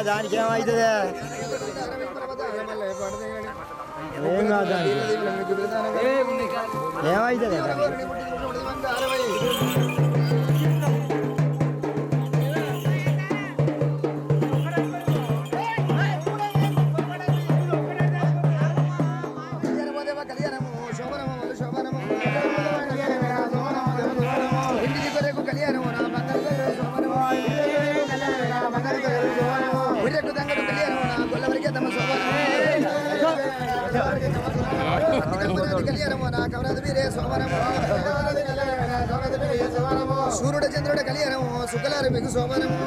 దానికి ఏమవుతుంది ఏం కాదు ఏమవుతుంది సూర్యుడ చంద్రుడ కళ్యాణము శుక్లారు మీకు సోమరము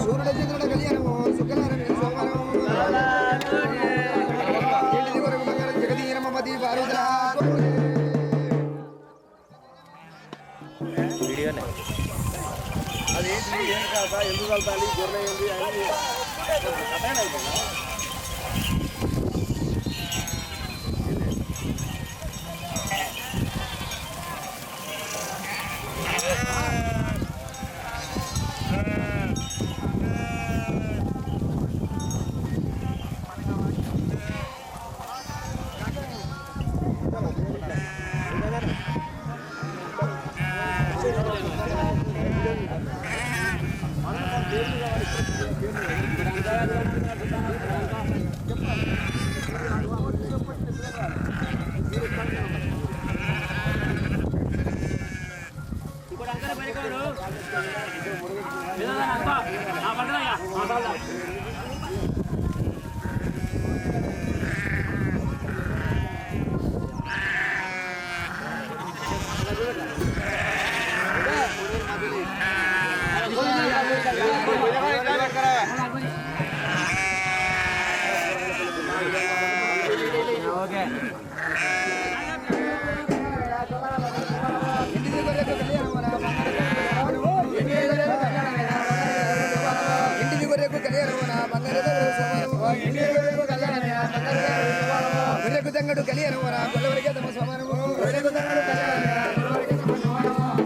సూర్యుడ చంద్రుడ కళ్యాణము శుక్లారు మీకు సోమరము జగదీరమతి పార్వతుల అది ఎందుకు వెళ్తాలి గొర్రె ఏంది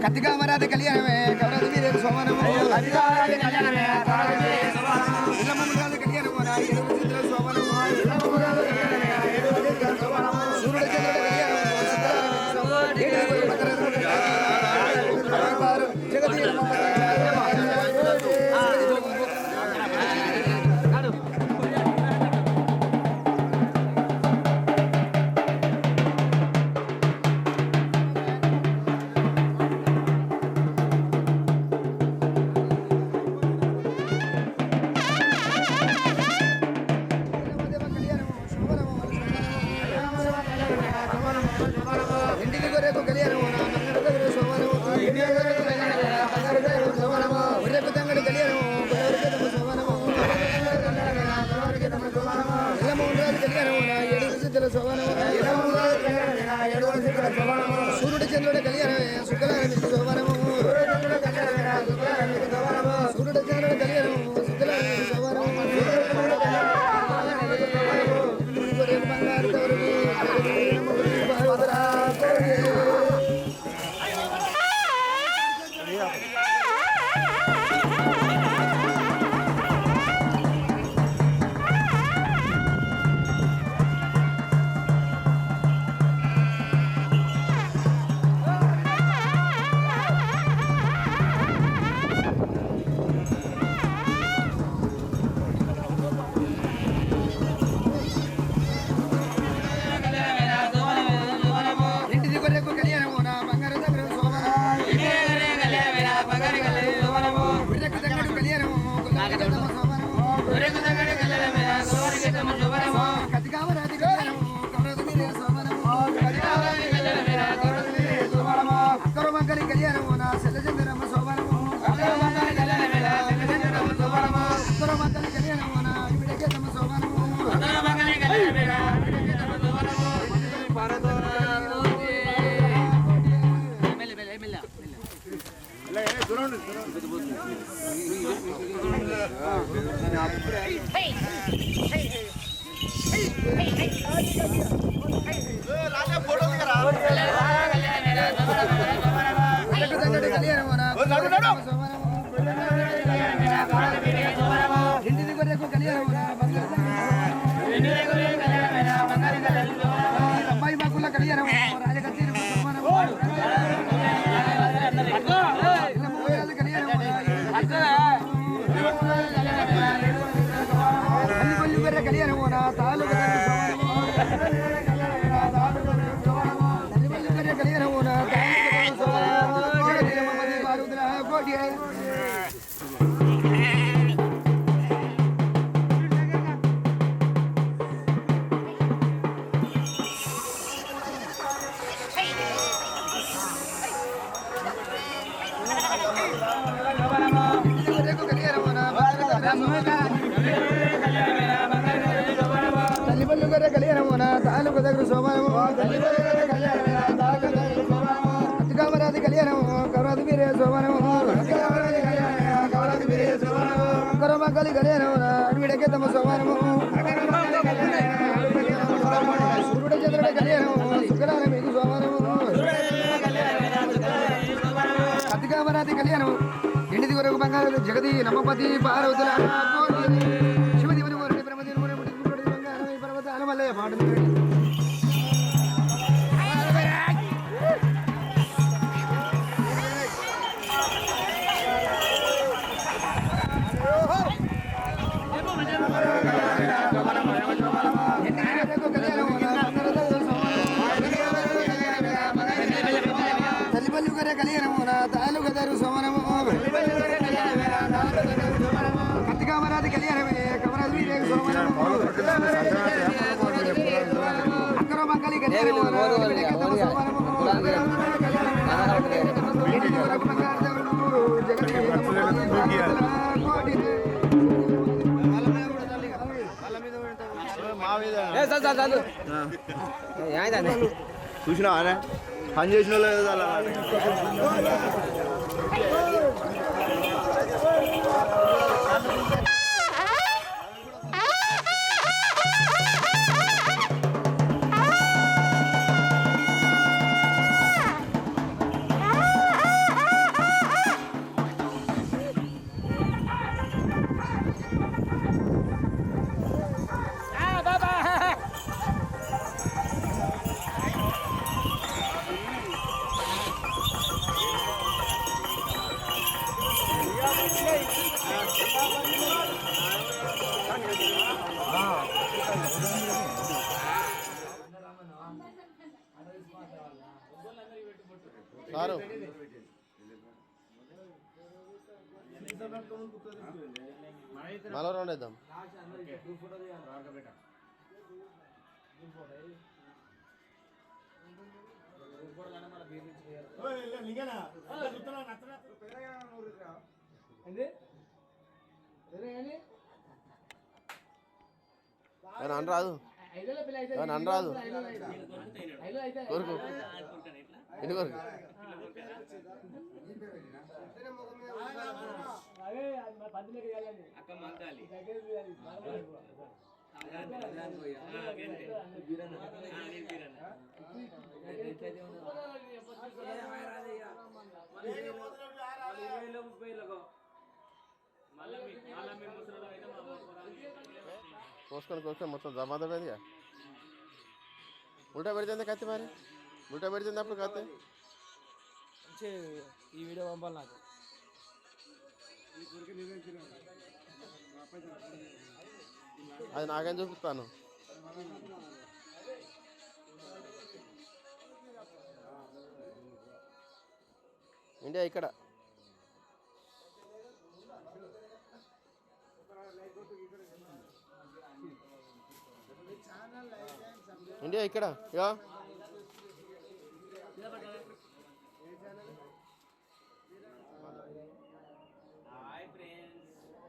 కత్తికామరాధ కళ్యాణమే కవరాధ వీరే సోమనము కళ్యాణమే సోమనము సూర్యుడ చంద్రుడ కొరకు కళ్యాణం మంగళ సోమవారం ఒర్రెకు తంగడి కళ్యాణం సోమవారము ఎల్లమోహన్ కళ్యాణం ఏడు సిద్ధుల సోమవారం సూర్యుడు చంద్రుడి కళ్యాణం శుక్రవారం సోమవారము సూర్యుడు చంద్రుడి కళ్యాణం శుక్రవారం సోమవారం అమ్మాయి మాకుల కళ్యాణం తల్లిపల్లి కళ్యాణమున తాలూకు దగ్గర సోమవారము అతికామరాది కళ్యాణము కవరాది మీరే సోమవారము కరమకలి కళ్యాణమున అడవిడకే తమ సోమవారము సూర్యుడ చంద్రుడ కళ్యాణము శుక్రవారం మీకు సోమవారము అతికామరాది కళ్యాణము ఎండిది వరకు బంగారు జగతి నమ్మపతి పార్వతుల శివదేవుని వరుడి బ్రహ్మదేవుని బంగారం పర్వతాల వల్ల పాడుతుంది తల్లిపల్లి గారే కళ్యాణము నా తాలూకు గదారు సోమనము కత్తికామరాది కళ్యాణమే కమరాది వీరే సోమనము అక్కర మంగళి కళ్యాణము చూసినా పని చేసిన వాళ్ళు అలా సారు మళ్ళీ రౌండ్ వేద్దాం. అనరాదు అనరాదు కొరకు ఎన్ని కొరకు కోసుకొని మొత్తం జమాద పెడిగా ఉల్టా పెడితే కత్తి మరి ఉల్టా పెడితే అప్పుడు కత్తి ఈ వీడియో పంపాలి నాకు. అది నాకేం చూపిస్తాను. ఇండియా ఇక్కడ ఇండియా ఇక్కడ యా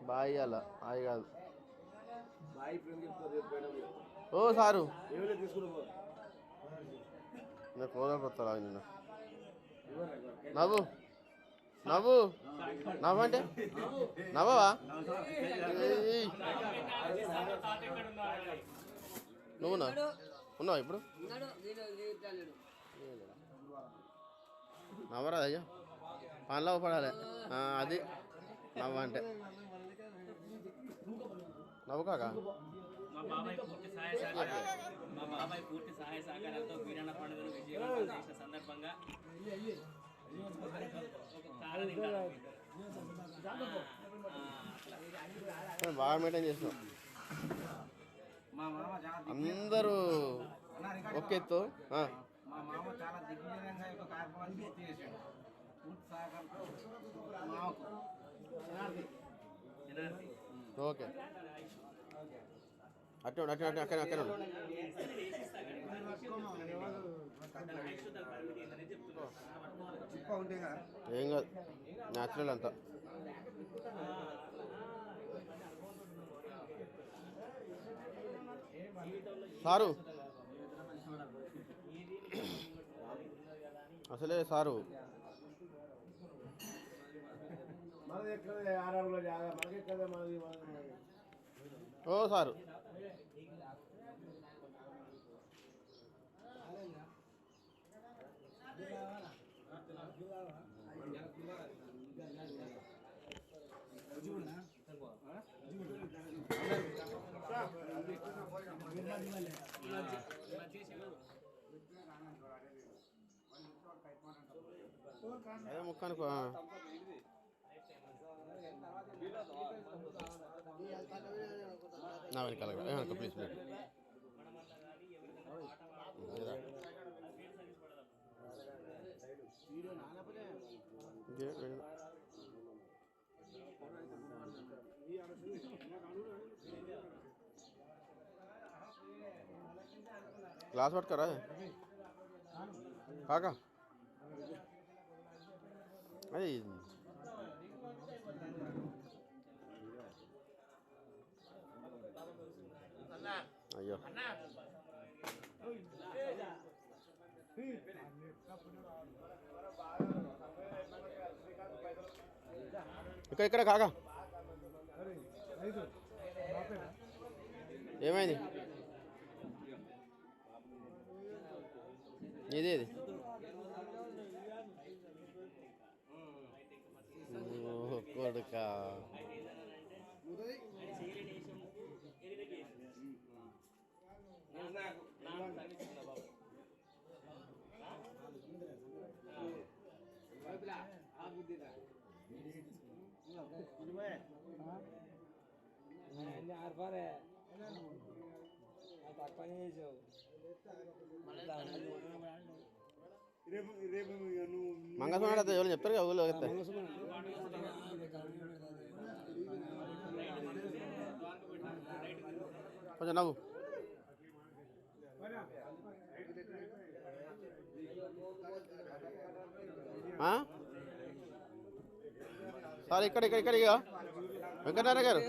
బాయ్ అలా హాయ్ కాదు ఓ సారు నేను కోదాలు వస్తారా నిన్న నవ్వు నవ్వు నవ్వు అంటే నవ్వవా నువ్వునా ఉన్నావా ఇప్పుడు నవ్వరా అయ్యా పనిలో పడాలి అది నవ్వు అంటే నవ్వు కాక మా బాబాయ్ పూర్తి సహాయ సహకారాలతో వీరన్న పండుగను విజయవంతం చేసిన సందర్భంగా బాగా మెయింటైన్ చేసినాం. అందరూ ఒకే ఎత్తు. మా మామ చాలా దిగ్విజయంగా యొక్క కార్యక్రమాన్ని పూర్తి చేశాడు. పూర్తి సహకారంతో మామకు ఓకే అట్టే అట్టే అట్టే అక్కడ అక్కడ ఏం కాదు న్యాచురల్ అంతా. సారు అసలే సారు ఓ సారు అదే ముక్కానుకో నా వెనకాల ప్లీజ్ ప్లీజ్ గ్లాస్ పట్టుకోరా కాకా అది అయ్యో ఇక్కడ ఇక్కడ కాకా ఏమైంది ఇదేది కొడుకా మంగళసూత్రం అయితే ఎవరు చెప్తారు కదా ఊళ్ళో చెప్తారు. కొంచెం నవ్వు సార్ ఇక్కడ ఇక్కడ ఇక్కడ ఇక వెంకటనారాయణ గారు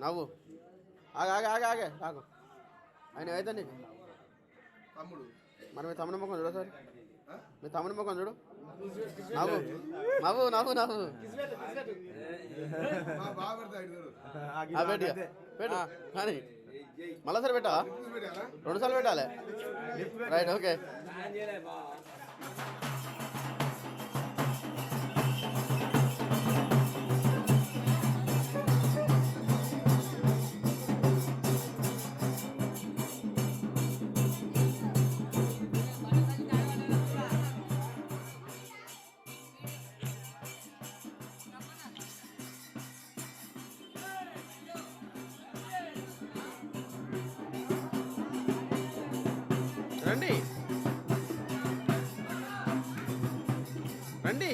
నవ్వు ఆగే ఆగే ఆగే ఆగే ఆగు ఆయన అయితే నీకు మరి మీ తమ్ముని ముఖం చూడు సార్ మీ తమ్ముని ముఖం చూడు నవ్వు నవ్వు నవ్వు నవ్వు పెట్టి పెట్టు కానీ మళ్ళా సార్ పెట్టా 2 సార్లు పెట్టాలి రైట్ ఓకే రండి రండి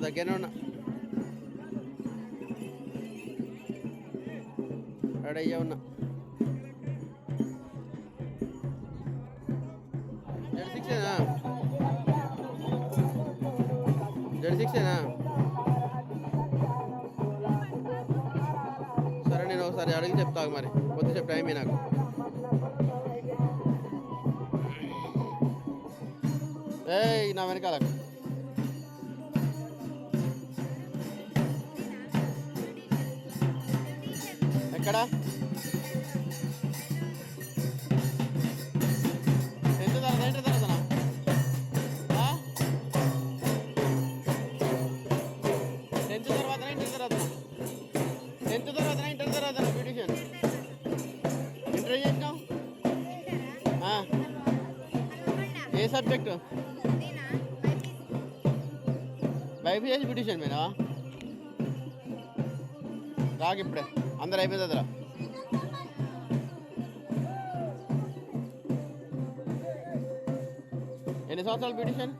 దగ్గరనే ఉన్నా. రెడీ అయ్యా ఉన్నా. జెడ్6ఏనా? సరే నేను ఒకసారి అడిగి చెప్తాను మరి. కొద్దిసేపు టైం నాకు. ఏయ్ నా వెనకాల ఎక్కడ? ఎంత తర్వాత ఇంటర్ తర్వాతనా? టెన్త్ తర్వాతనా ఇంటర్ తర్వాతనా? టెన్త్ తర్వాతనా ఇంటర్ తర్వాతనా బ్యూటిషియన్? ఇంటర్ ఏం చేసినావు? ఏ సబ్జెక్టు? బైపీసీ బ్యూటిషియన్ మీనా? రాకు ఇప్పుడే, అందరు అయిపోయింది అదరా. ఎన్ని సంవత్సరాలు బ్యూటిషియన్?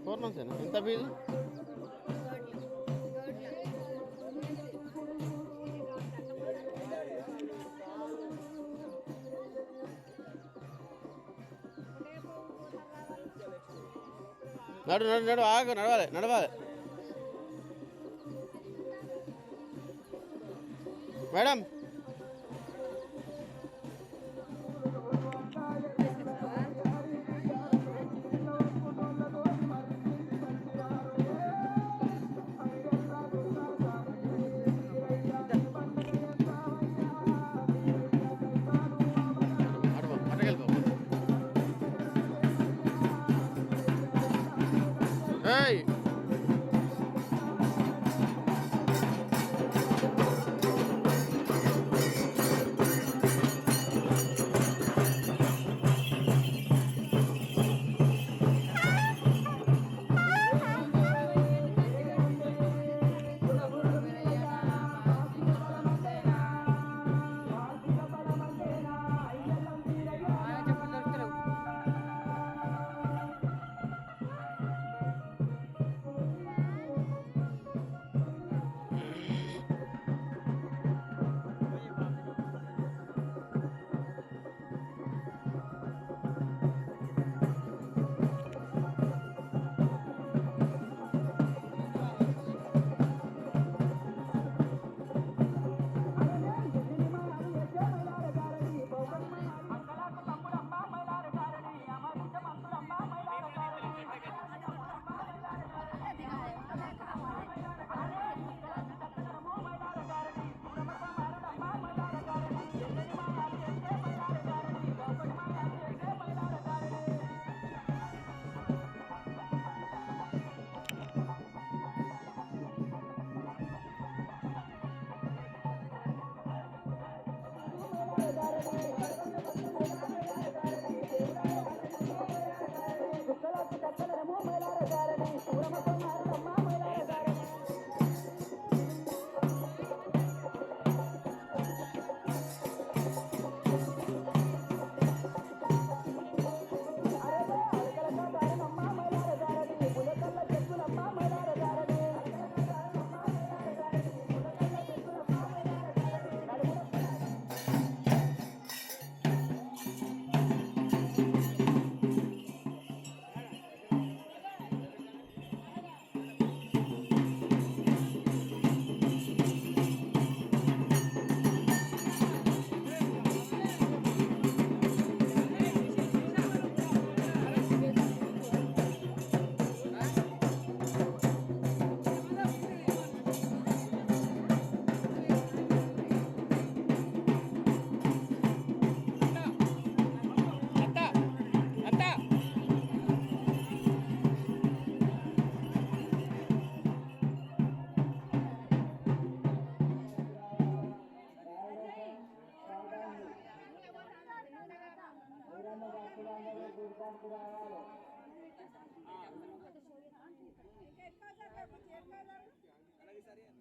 4 months. ఎంత ఫీజు? నడు ఆగు, నడవాలి మేడం. Hey!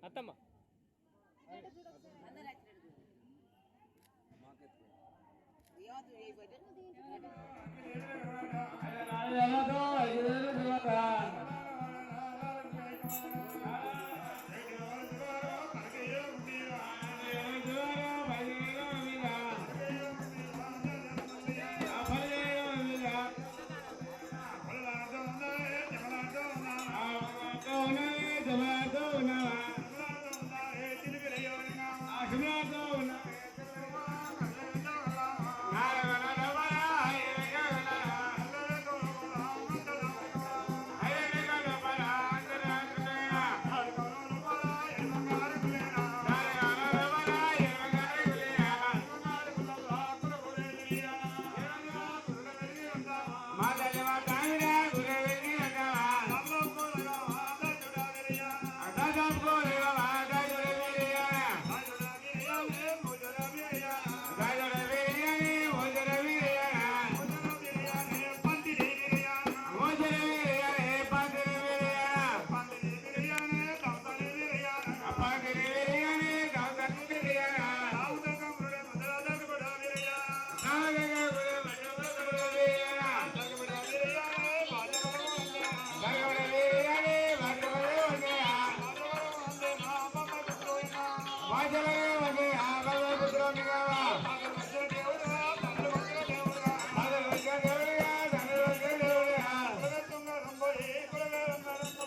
అత్తమ్మ ఐదు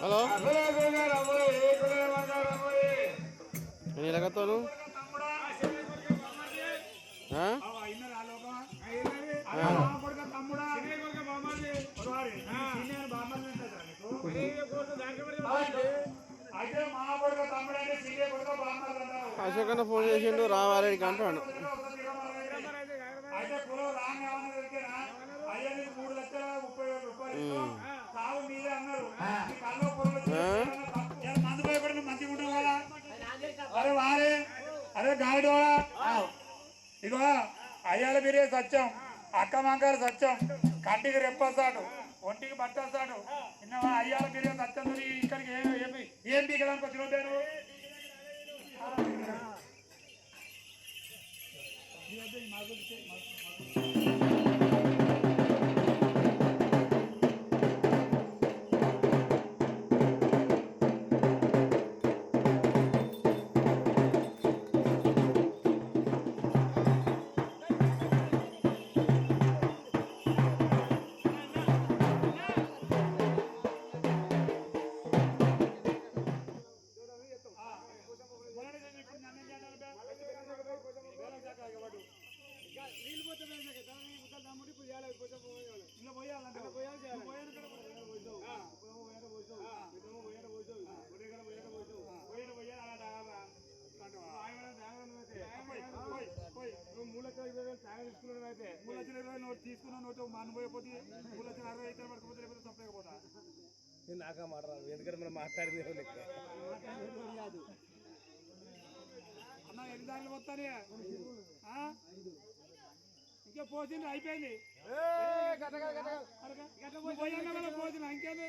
హలో నేను ఎలాగతాను అశోక్ అన్న ఫోన్ చేసిండు రావారెడ్డికి అంటాడు. అరే వారే అరే గాడి ఇగో అయ్యాల మీరే సత్యం, అక్క మంగారు సత్యం, కంటికి రెప్పస్తాడు, ఒంటికి పట్టేస్తాడు. విన్నావా? అయ్యాల మీరే సత్యం ఇక్కడికి ఏం పీకడానికి వచ్చిన పేరు తీసుకున్న నోటు అనుభవపోతే 3,60,000 అయితే పడుకోపోతే లేకపోతే తప్పకపోతా నాకా మాట్లాడాలి, ఎందుకంటే మనం మాట్లాడింది కాదు. అన్న ఎన్ని దాంట్లో పోతానే ఇంకా పోతుంది అయిపోయింది. పోతున్నా ఇంకేది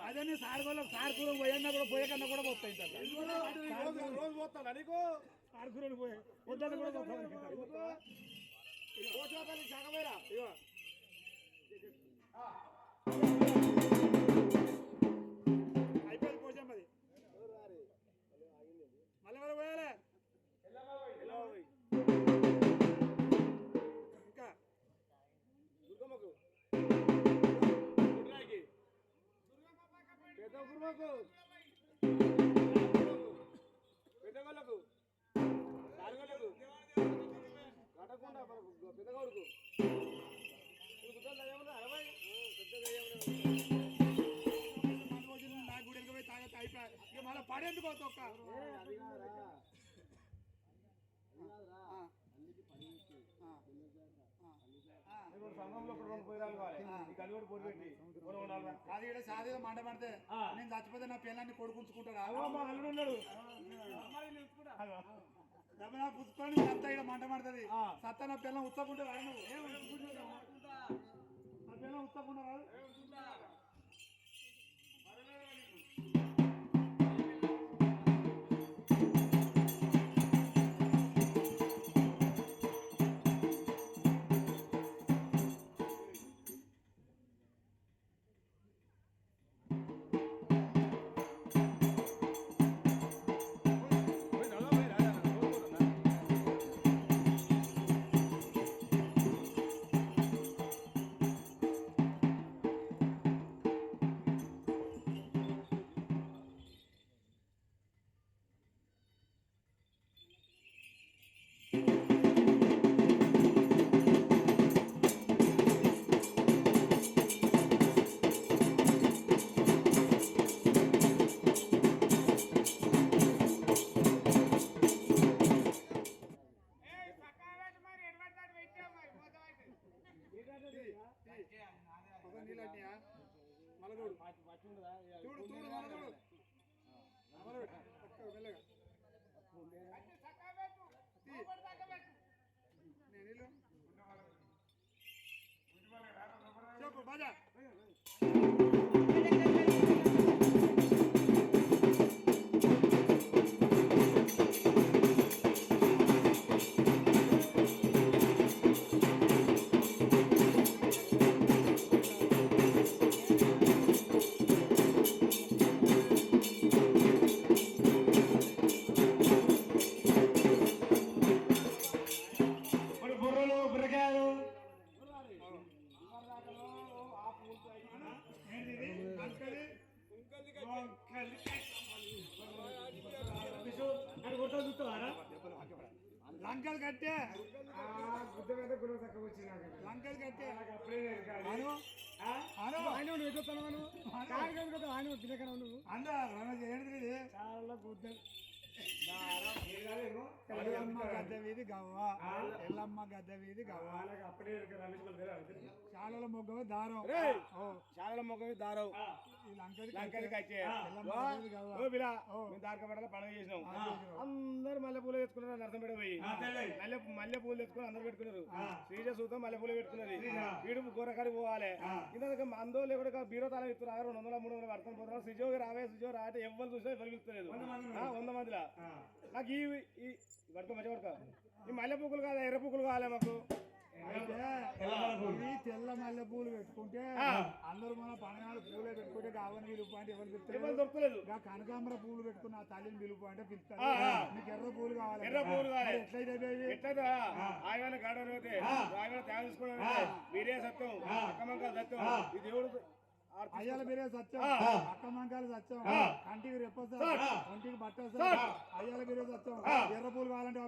అదే సార్ సార్ కూర పోయన్నా కూడా పోయే కన్నా కూడా పోతాయి రోజు పోతాను నీకు సార్ కూరలు పోయే వద్దని కూడా సగమేరా ఇగో అయిపోయింది పోసాం అది మళ్ళీ మళ్ళీ పోయాలి ఇంకా దుర్గమ్మకు పెద్ద గురువుకు పెద్దగోళ్ళకు నాలుగోళ్ళకు కట్టకుండా పెద్దగోడుకు నా గుడికి పోయి తాగత అయిపోయి ఇక మళ్ళీ పడేందుకు ఒక్క అది ఇక్కడ సాధ్యత మాట పడితే నేను చచ్చిపోతే నా పిల్లల్ని కొడుకుంచుకుంటాడా అల్లుడున్నాడు పుస్తకాన్ని సత్తా ఇక్కడ మంట పడుతుంది. సత్తా నా పిల్లలు ఉత్తకుంటే నా పిల్లలు ఉత్తకుండా మలదోడు చూడు చూడు మలదోడు మెల్లగా చెప్పు బాజా కట్టే గుద్ద మీద గుణ తక్కువ వచ్చినాక లంకది కట్టే అప్పుడే అను అను ఆయన ఎదుగుతాను ఆయన తినకనా నువ్వు అందా రమేష్ ఏంటిది ఇది? చాలా గుద్ద ఎల్లమ్మ గద్ద వీధి గవ్వ ఎల్లమ్మ గద్ద వీధి గవ్వ అప్పుడే చాలా మొగ్గ దారం చాలా మొక్క దారవు ఈ లంకది లంకది కట్టే ఎల్లమ్మ గద్ద వీధి గవ్వ దారికపడాల పండుగ చేసినాం అందరు మల్లె పూలు పెట్టుకున్నారు నరసంపేట పోయి మల్లె పూలు పెట్టుకుని అందరు పెట్టుకున్నారు శ్రీజ సూతం మల్లె పూలు పెట్టుకున్నది వీడు గోరకాడి పోవాలి ఇంత మందో లేకుండా బీరో తాళం ఇస్తున్నారు 200 300 పడుతుంది పోతున్నారు శ్రీజో రావే శ్రీజో రాటే ఎవరు చూసినా ఎవరు పిలుస్తలేదు 100 మందిలో నాకు ఈ పడుకో మంచిగా పడుకో ఈ మల్లె పూకులు కాదా ఎర్ర పూకులు కావాలి మాకు ఇది తెల్ల మల్లె పూలు పెట్టుకుంటే అందరూ మన పనగాలు పూలే పెట్టుకుంటే కావని పిలుపు అంటే ఎవరు పిలుస్తారు దొరకలేదు కనకాంబర పూలు పెట్టుకున్న ఆ తల్లిని పిలుపు అంటే పిలుస్తారు నీకు ఎర్ర పూలు కావాలి ఎర్ర పూలు కావాలి ఎట్లయితే ఎట్లయితే ఆయన గాడని పోతే ఆయన తయారు చేసుకోవడం మీరే సత్యం అక్కమంకాలు సత్యం ఈ దేవుడు అయ్యాల మీరే సత్యం అక్క మంకాలు సత్యం కంటికి రెప్ప సార్ ఒంటికి బట్ట సార్ అయ్యాల మీరే సత్యం ఎర్ర పూలు కావాలంటే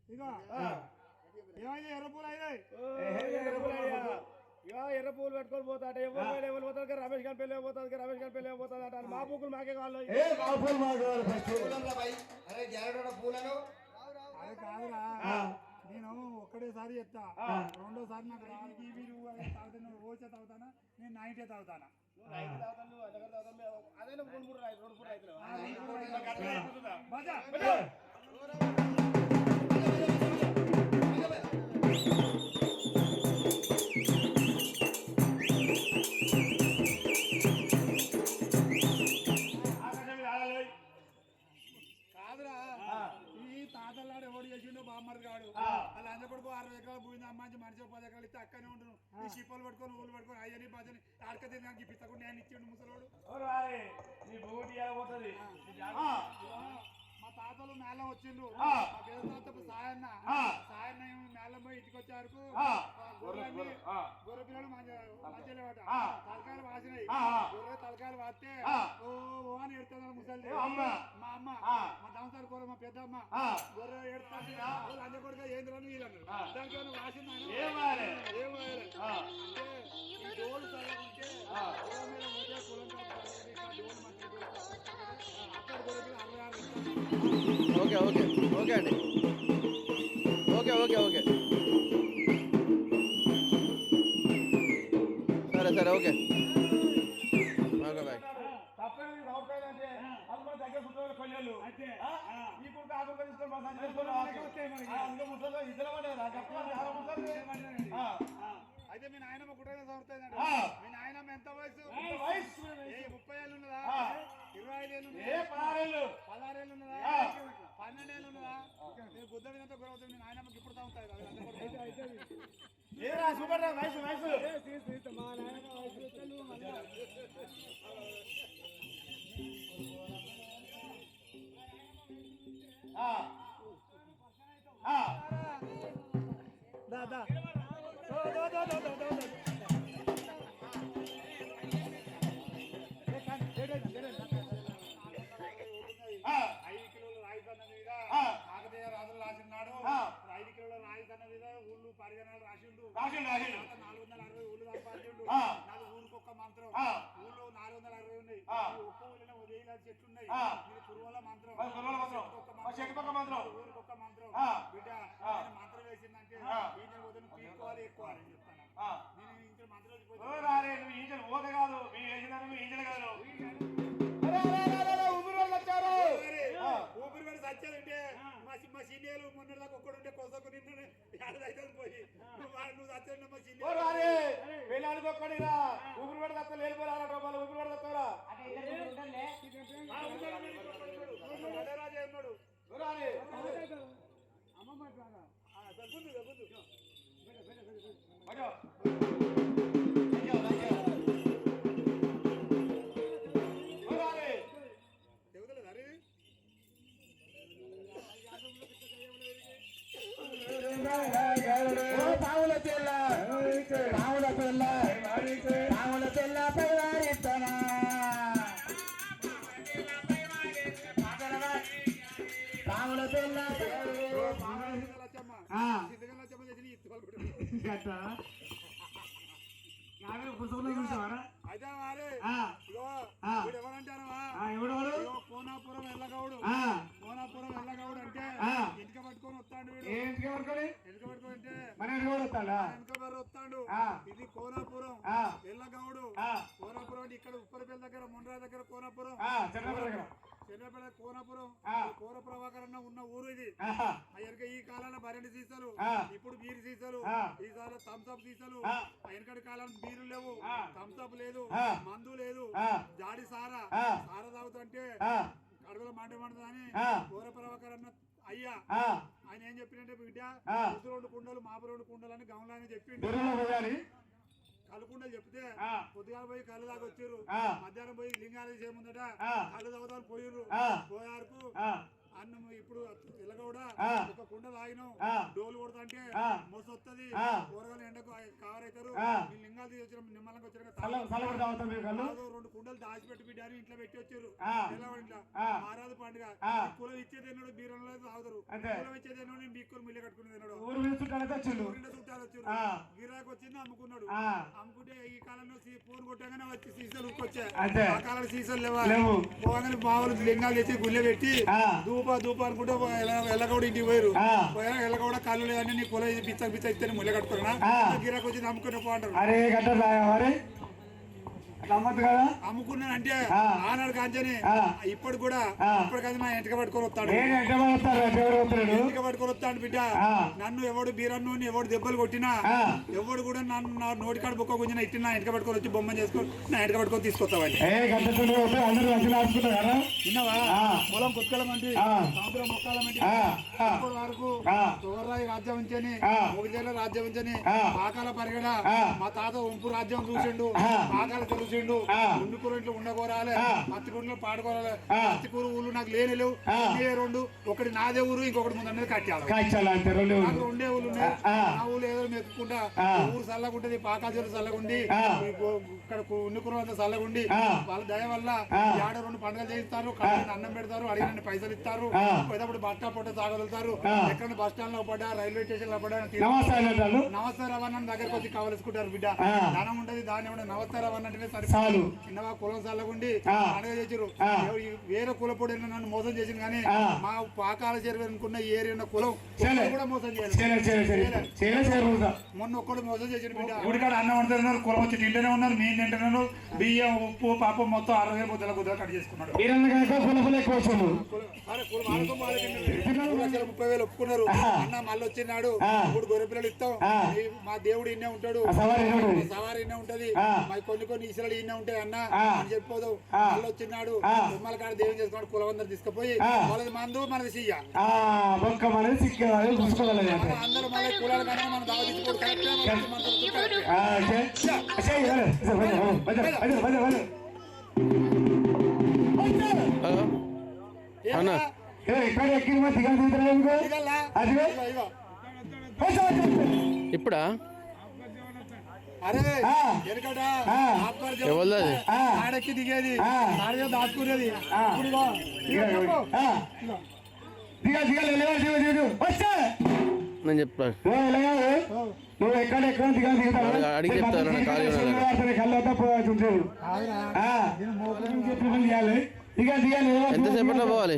ఇగో ఏమైంది ఎర్ర పూలు అయినాయి ఎర్ర పూలు పెట్టుకొని పోతాడు ఎవరు పోతాడు రమేష్ గారి పెళ్ళి పోతాడు రమేష్ గారి పెళ్ళి పోతాడు అంటారు మా పూకులు మాకే కావాలి అదే కాదురా నేను ఒక్కడేసారి చెప్తా రెండోసారి నాకు రానికి మీరు తాగుతాను రోజు తాగుతానా నేను నైటే తాగుతానా అదే 2 రైతులు కాదురా ఈ తాతల్లాడు ఎవడు చేసిండో బామ్మది కాడు అలా అందరు కొడుకు 60 ఎకరాలు భూమి అమ్మాయి మనిషి 10 ఎకరాలు ఇస్తే అక్కనే ఉంటును ఈ షిప్పలు పట్టుకొని ఊళ్ళు పట్టుకొని అయ్యని బాజని ఆడక తినడానికి పిత్తకుండా నేను ఇచ్చిండు ముసలోడు మా తాతలు మేళ వచ్చిండు మా పేద తాతకు సాయన్న మేళ పోయి ఇంటికి వచ్చే వరకు గొర్రె పిల్లలు మంచిలేవాట తలకాయలు వాసినాయి గొర్రె తలకాయలు వాస్తే ఓ అని ఎడుతున్నారు ముసలి మా అమ్మ మా సంవత్సరాల కూర మా పెద్దమ్మ గొర్రె ఎడుతుంది లంచ కొడుక ఏంద్రని వీళ్ళన్నారు దానికి ఏమైనా వాసింది డోలు చదువుకుంటే కులం డోలు మంచి అక్కడ గొర్రె 66 ఓకే ఓకే ఓకే అండి ఓకే ఓకే ఓకే సరే సరే ఓకే ఓకే బాయ్ తప్పేదంటే అది మన దగ్గర పుట్టిన కొయ్యలు ఈ కుక్క ఆ కుక్క తీసుకొని మసాజ్ చేసుకొని ముసలు ఇద్దరు అయితే మీ నాయనమ్మ కుటుంబం సమర్థండి మీ నాయనమ్మ ఎంత వయసు 30 ఏళ్ళు ఉన్నదా 25 ఏళ్ళు 16 ఏళ్ళు ఉన్నదా 12 ఏళ్ళు ఉన్నదా నేను బుద్ధ వినంత గురవుతుంది మీ నాయనమ్మకి ఇప్పుడు తాగుతాయి మా నాయన వయసు దాదా కాకతీయ రాజులు రాసిన్నాడు 5 కిలోల రాయి కన్న మీద ఊళ్ళు పరిగణాలు రాసిండు 460 ఊళ్ళు సంపాదించు నాకు ఊరికి ఒక్క మంత్రం ఊళ్ళో 460 ఉన్నాయి ఒక్క ఊళ్ళో 1000 చెట్లు ఉన్నాయి కురువల మంత్రం ఊరికి ఒక్క మంత్రం బిడ్డ మంత్రం వేసిందంటే ఈజలు పోతే పీక్కోవాలి ఎక్కువ అని చెప్తాను నేను ఇంట్లో మంత్రం ఈజలు పోత కాదు ఈజలు కాదు ఊపిరి పడి సచ్చాలంటే మా సీనియర్లు మొన్న దాకా ఒక్కడుంటే కొసకు నిన్ను ఏడాది పోయి నువ్వు సచ్చాలంటే మా సీనియర్ పెళ్ళానికి ఒక్కడిరా ఊపిరి పడి తప్ప లేకపోరా ఊపిరి పడి తప్పరా రాజా ఉన్నాడు అమ్మమ్మ తగ్గుంది తెగుదలేదు అరే పావుల పిల్ల అయితే మరి ఎవరంటారా కోనాపురం ఎల్లగౌడు కోనాపురం ఎల్లగౌడు అంటే వెనుక పట్టుకొని వస్తాడు వెనుక పట్టుకొని అంటే వెనుక వస్తాడు ఇది కోనాపురం ఎల్లగౌడు కోనాపురం అంటే ఇక్కడ ఉప్పరపల్లి దగ్గర ముండ్రా దగ్గర కోనాపురం చెన్నపల్లి కోనాపురం కోన ప్రభాకరన్న ఉన్న ఊరు ఇది వెనక ఈ కాలంలో బరెండి సీసాలు ఇప్పుడు బీరు సీసాలు ఈ సార్లు థమ్స్అప్ సీసాలు వెనకటి కాలం బీరు లేవు థమ్స్అప్ లేదు మందు లేదు జాడి సారా తాగుతుంటే కడుపులో మంటమంటదని కోన ప్రభాకరన్న అయ్యా ఆయన ఏం చెప్పినంటే బిడ్డ ముద్దు 2 కుండలు మాపు 2 కుండలు అని గమలాన్ని చెప్పిండు కలుకుండలు చెప్తే పొద్దుగాల పోయి కళ్ళు దాకా వచ్చారు మధ్యాహ్నం పోయి లింగాలు చేయముందట కళ్ళు తాగుతారు పోయిర్రు పోయారుకు అన్నం ఇప్పుడు ఎల్లగౌడ ఒక కుండ తాగినాం డోలు కొడతా అంటే మోస వస్తుంది కూరగాయలు ఎండకు కవర్ అవుతారు మీ లింగాలు తీసి వచ్చిన నిమ్మలంగా వచ్చారు 2 కుండలు దాచిపెట్టి బిడ్డారు ఇంట్లో పెట్టి వచ్చారు ఇంట్లో ఆరాధ పండుగ కులం ఇచ్చేది ఎన్నో బీరంలో తాగుతారు కులం ఇచ్చేది ఎన్నో నేను బీక్కులు మిల్లి కట్టుకునేది ఎన్నో చుట్టాలు వచ్చారు గిరాకు వచ్చింది అమ్ముకున్నాడు అమ్ముకుంటే ఈ కాలంలో ఫోన్ కొట్టగానే వచ్చి సీసాలు వచ్చాయి ఆ కాలంలో సీసాలు లేవు పోగానే మామూలు లింగాలు తెచ్చి గుళ్ళె పెట్టి దూప అనుకుంటే ఎల్లగౌడ ఇంటికి పోయారు పోయినా ఎల్లగౌడ కళ్ళు లేదని నీ కుల పిచ్చ ఇస్తే ముళ్ళ కట్టుకున్నా గిరాకు వచ్చి అమ్ముకునే పోంటారు అమ్ముకున్నానంటే ఆనాడు కాంచని ఇప్పుడు కూడా ఇప్పటికైనా మా ఇంటికి పట్టుకొని వస్తాడు ఇంటికి పట్టుకొని వస్తాడు బిడ్డ నన్ను ఎవడు బీరన్ను ఎవడు దెబ్బలు కొట్టినా ఎవడు కూడా నన్ను నా నోటికాడ బొక్క గుంజిన ఇట్టి నా ఇంటికి పట్టుకొని వచ్చి బొమ్మ చేసుకొని నా ఇంటికి పట్టుకొని తీసుకొస్తావండి పొలం కొత్తలమంటి సాంపురం మొక్కాలమంటి ఇప్పటి వరకు తోర్రాయి రాజ్యం ఉంచని మొగిదేళ్ళ రాజ్యం ఉంచని పాకాల పరిగడ మా తాత ఉంపు రాజ్యం చూసిండు పాకాల చూసిండు ఉండుకూరలో ఉండకోరాలి పత్తికూరులో పాడుకోరాలి పత్తికూర ఊళ్ళు నాకు లేని లేవు 2 ఒకటి నాదే ఊరు ఇంకొకటి ముందు కట్టాలి నాకు 2 ఊళ్ళు ఉన్నాయి ఆ ఊళ్ళు ఏదో మెత్తుకుంటా ఊరు చల్లగుంటది పాకాలు చల్లగుండి ఇక్కడ ఉండుకూర అంతా చల్లగుండి వాళ్ళ దయ వల్ల 2 పండుగలు చేయిస్తారు అన్నం పెడతారు అడిగిన పైసలు ఇస్తారు పోయేటప్పుడు బట్టా పొట్ట తాగలుగుతారు ఎక్కడ బస్ స్టాండ్ లో పడ్డా రైల్వే స్టేషన్ లో పడ్డా నమస్తే రవాణా దగ్గరకు వచ్చి కావలుసుకుంటారు బిడ్డ ధనం ఉంటది దాని నమస్తే రవాణా అంటే సరిపోదు చిన్నవా కులం చల్లగుండి పండుగ చేసారు వేరే కులపొడి నన్ను మోసం చేసింది కానీ మా పాకాల చెరువు అనుకున్న ఏరియా కులం కూడా మోసం చేయాలి మొన్న ఒక్కడు మోసం చేసిన బిడ్డ గుడికాడ అన్నం వండుతున్నారు కులం వచ్చి తింటూనే ఉన్నారు నేను తింటున్నాను బియ్యం ఉప్పు పాపం మొత్తం 60 ముద్దలు కట్ చేసుకున్నాడు 30,000 ఒప్పుకున్నారు అన్న మళ్ళీ వచ్చినాడు ఇప్పుడు గొర్రె పిల్లలు ఇస్తాం మా దేవుడు ఇన్నే ఉంటాడు సవారి ఇన్నే ఉంటది మా కొన్ని ఈశ్వరులు ఇన్నే ఉంటాయి అన్న అని చెప్పిపోదు మళ్ళీ వచ్చినాడు బొమ్మల కాడ దేవుని చేసుకున్నాడు కులం అందరు తీసుకుపోయి వాళ్ళది మందు మనది చెయ్య అందరూ మళ్ళీ కులాల కన్నా మనం దావతీసుకోడు ఇప్పుడా అరే ఎనకడా ఆడెక్కి దిగేది ఆడ దాచుకునేది నేను చెప్తాను నువ్వు ఎక్కడెక్కడ అడిగి చెప్తాను ఎంతసేపట్లో పోవాలి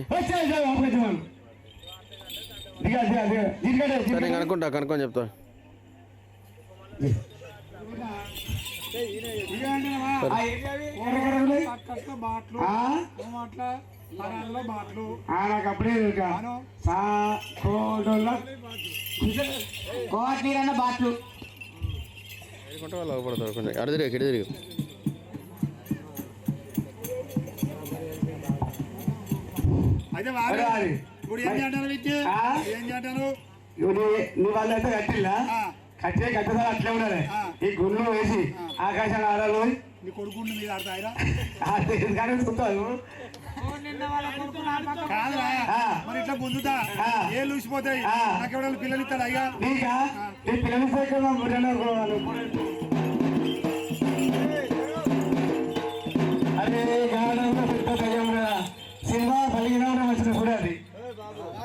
సరే కనుక్కొని చెప్తా అప్పుడే బాట్లు వాళ్ళు అవపడతారు కొంచెం అడి తిరిగి ఇటు తిరిగి ఇప్పుడు ఏం చేయాలి ఏం చేయాలి నువ్వు వాళ్ళైతే కట్టిల్లా కట్టేసారి అట్లే ఉండాలి ఈ గుండెలు వేసి ఆకాశాన్ని ఆడాలి నీ కొడుకుండు మీద ఆడతాయిరా కాదురా మరి ఇట్లా పొందుతా ఏ లూసిపోతాయి నాకు ఎవరైనా పిల్లలు ఇస్తాడు అయ్యా అదే సినిమా పలిగిన వచ్చిన కూడా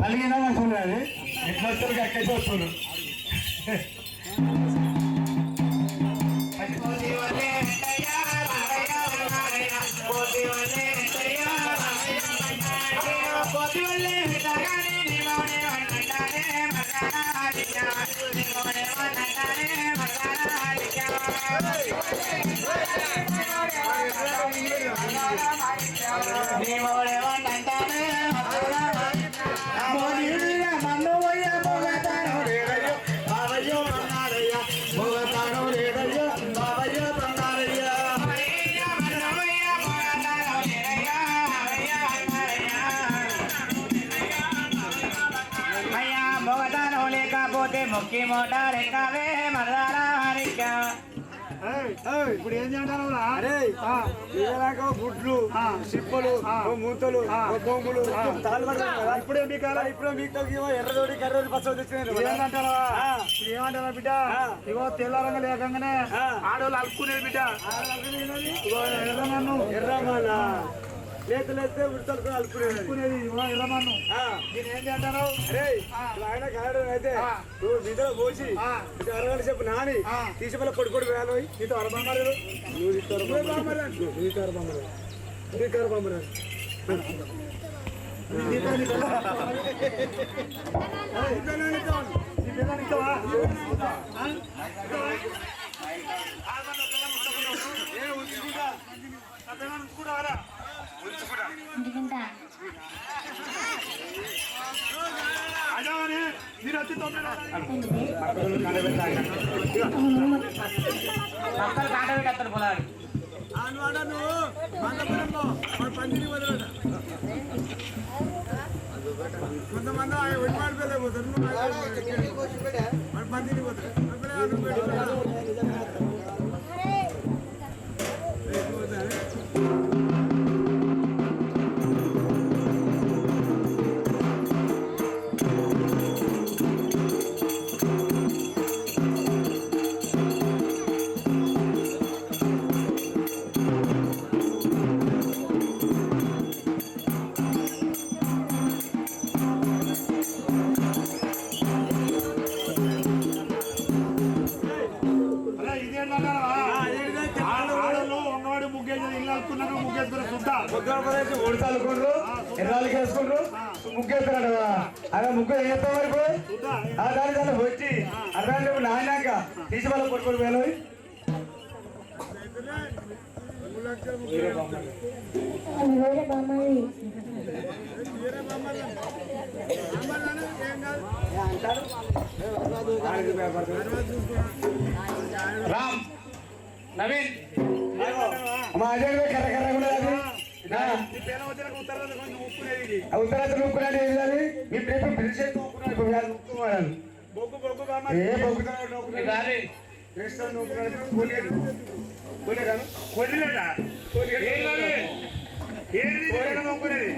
అది కలిగినా మంచిగా అది ఎట్లా వస్తారు అక్కడికి వస్తున్నారు ముక్కి మోటార్ ఎక్కవే మరదాల హరిక ఇప్పుడు ఏం చేయంటారు గుడ్లు సిప్పలు మూతలు బొంగులు ఇప్పుడే మీకు ఇప్పుడు మీకు ఎర్రదోడి కర్రోడి పచ్చడి తెచ్చినారు ఏమంటారా ఏమంటారా బిడ్డ ఇగో తెల్లారంగా లేకంగానే ఆడవాళ్ళు అలుకునేది బిడ్డ ఎర్రమన్ను ఎర్రమాల లేత లేతే ఉడతలు అలుకునేది ఎర్రమన్ను నేను ఏం చేంటాను ఆయన కాయడం అయితే నువ్వు నిద్ర పోసి అరగంట సేపు నాని తీసి మళ్ళీ పొడి వేయాలి నీతో అరబొమ్మలు నువ్వు నీకారు బొమ్మరా మీరు వచ్చి కాటబెట్టేస్తారు పొలాలు కొంతమంది ఒడిమాడిపోలే పోతారు పందిరి పోతారు ఓడితాలుకుండ్రు ఎర్రాలకి వేసుకుండ్రు ముగ్గేస్తున్నాడు అదే ముగ్గు వేస్తాం మరి దాని దాన్ని వచ్చి అర్థం నాయనాక తీసి వాళ్ళ కొట్టుకొని వేలు రామ్ నవీన్ మా అదే కర్ర కర్ర కూడా ఉత్తరాత్రి నూక్కున్నాడు ఏది అది మీ పేపర్ పిలిచే నూక్కున్నాడు బొగ్గు బొగ్గు ఏ బొగ్గుతాడు నూక్కున్నాడు కొద్దిలేదా ఏది నొక్కునేది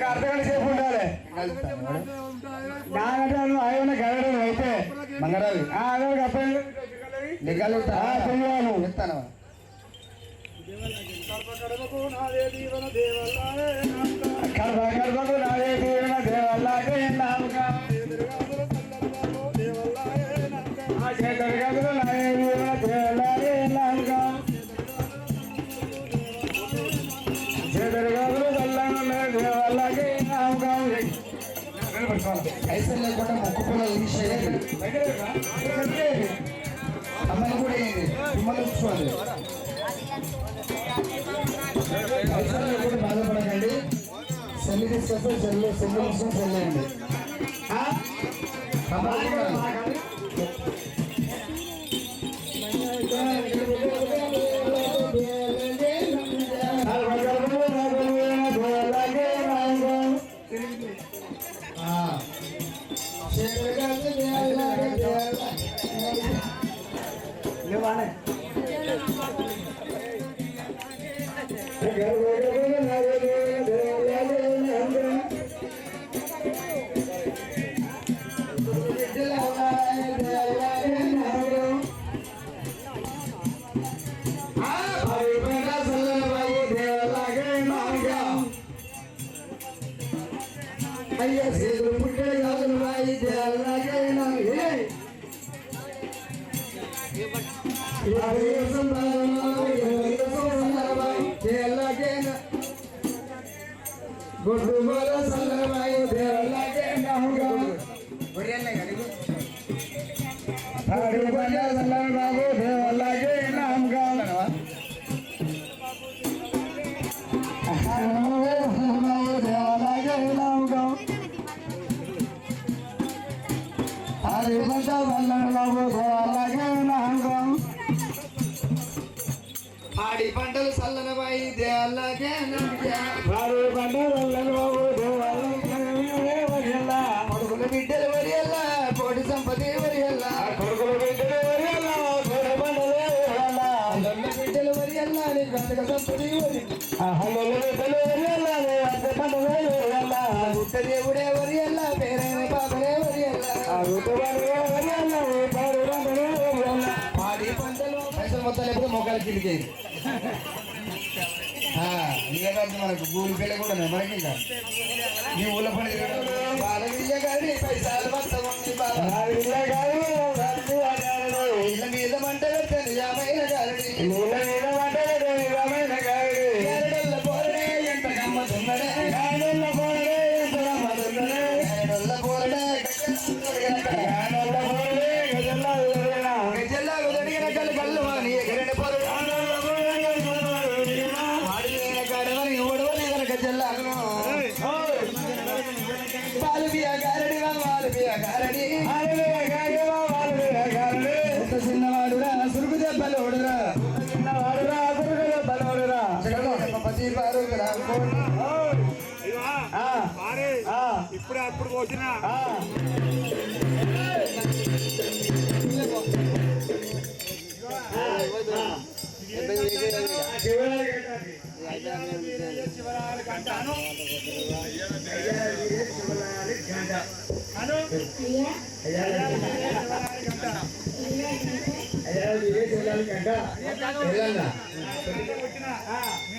అర్ధగంట సేపు ఉండాలి నాకంటే ఆయన గడడం అయితే మంగళాలు అబ్బాయి చెప్తాను కడపకు నాదే దీవెన దేవల్లాగే పైసలు లేకుండా మొక్కు పిల్లలు తీసేది అమ్మని కూడా ఏంటి మిమ్మల్ని చూసుకోవాలి పైసలు లేకుండా బాధపడకండి సెల్లు తీసుకొస్తే సెల్లు తీసుకొని సెల్లేయండి గుడ్డు బోల సల్లమాయి దేవలాగే నాముగా ఆడి బండ సల్లమాయి దేవలాగే నాముగా దేవలాగే నాముగా ఆడి బండ సల్లమాయి దేవలాగే నాముగా ఆడి పంటలు సల్లనబాయి దేవలాగే నాముగా ఆడి పంటలు సల్లనబాయి దేవలాగే వరియల్లా కొడుకుల బిడ్డలు వరియల్లా కోటి సంపతి వరియల్లా కొడుకుల బిడ్డలు వరియల్లా కోటి పంటలే వరియల్లా అల్లల బిడ్డలు వరియల్లా నీ గంటక సంపతి వరియల్లా అల్లల బిడ్డలు వరియల్లా నీ గంటక పంటలే వరియల్లా గుట్ట దేవుడే వరియల్లా పేరైన బాబలే వరియల్లా గుట్ట దేవుడే వరియల్లా పేరు పంటలే వరియల్లా ఆడి పంటలు పైసలు మొత్తం లేకపోతే మొక్కలు కిలికేది మనకు గూగుల్ పేలో కూడా మనకి ఇంకా నీ ఊళ్ళో పని బాలవియ్యగాడి పైసలు పట్టకుంది ఇళ్ళ మీద మంట పెట్టండి యామైన గారడి ఇళ్ళ మీద మంట పెట్టండి యామైన గారడి గారడల్ల పోరడే ఎంత గమ్మతున్నడే గారడల్ల పోరడే ఎంత గమ్మతున్నడే గారడల్ల పోరడే గారడల్ల పోరడే గజల్లా ఉదడిగిన కళ్ళు కళ్ళు అని ఎగరని పోరడే చిన్నవాడురా సురుకు దెబ్బలోడురా చిన్నవాడురా సురుకు దెబ్బలోడురా పతి పారురా ఇప్పుడు అప్పుడు వచ్చిన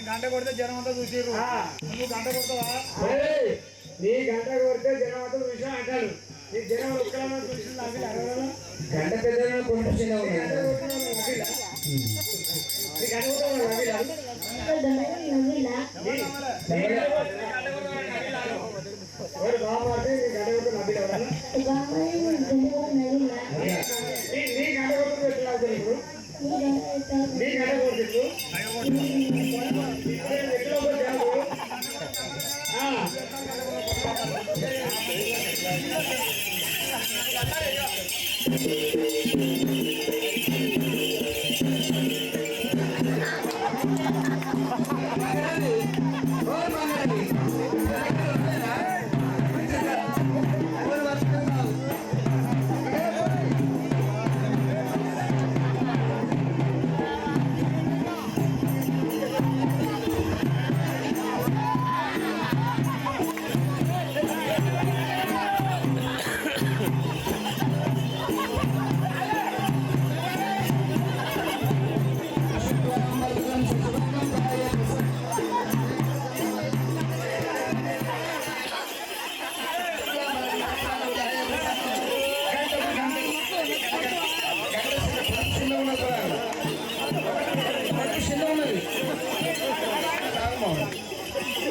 గంట కొడితే జనం అంతా చూసిర్రు నువ్వు గంట కొడతావా నీ గంట కొడితే జనం అంతా చూసా అంటాడు నీ జనం ఒక్కలా చూసి గంట పెద్ద కొండ చిన్న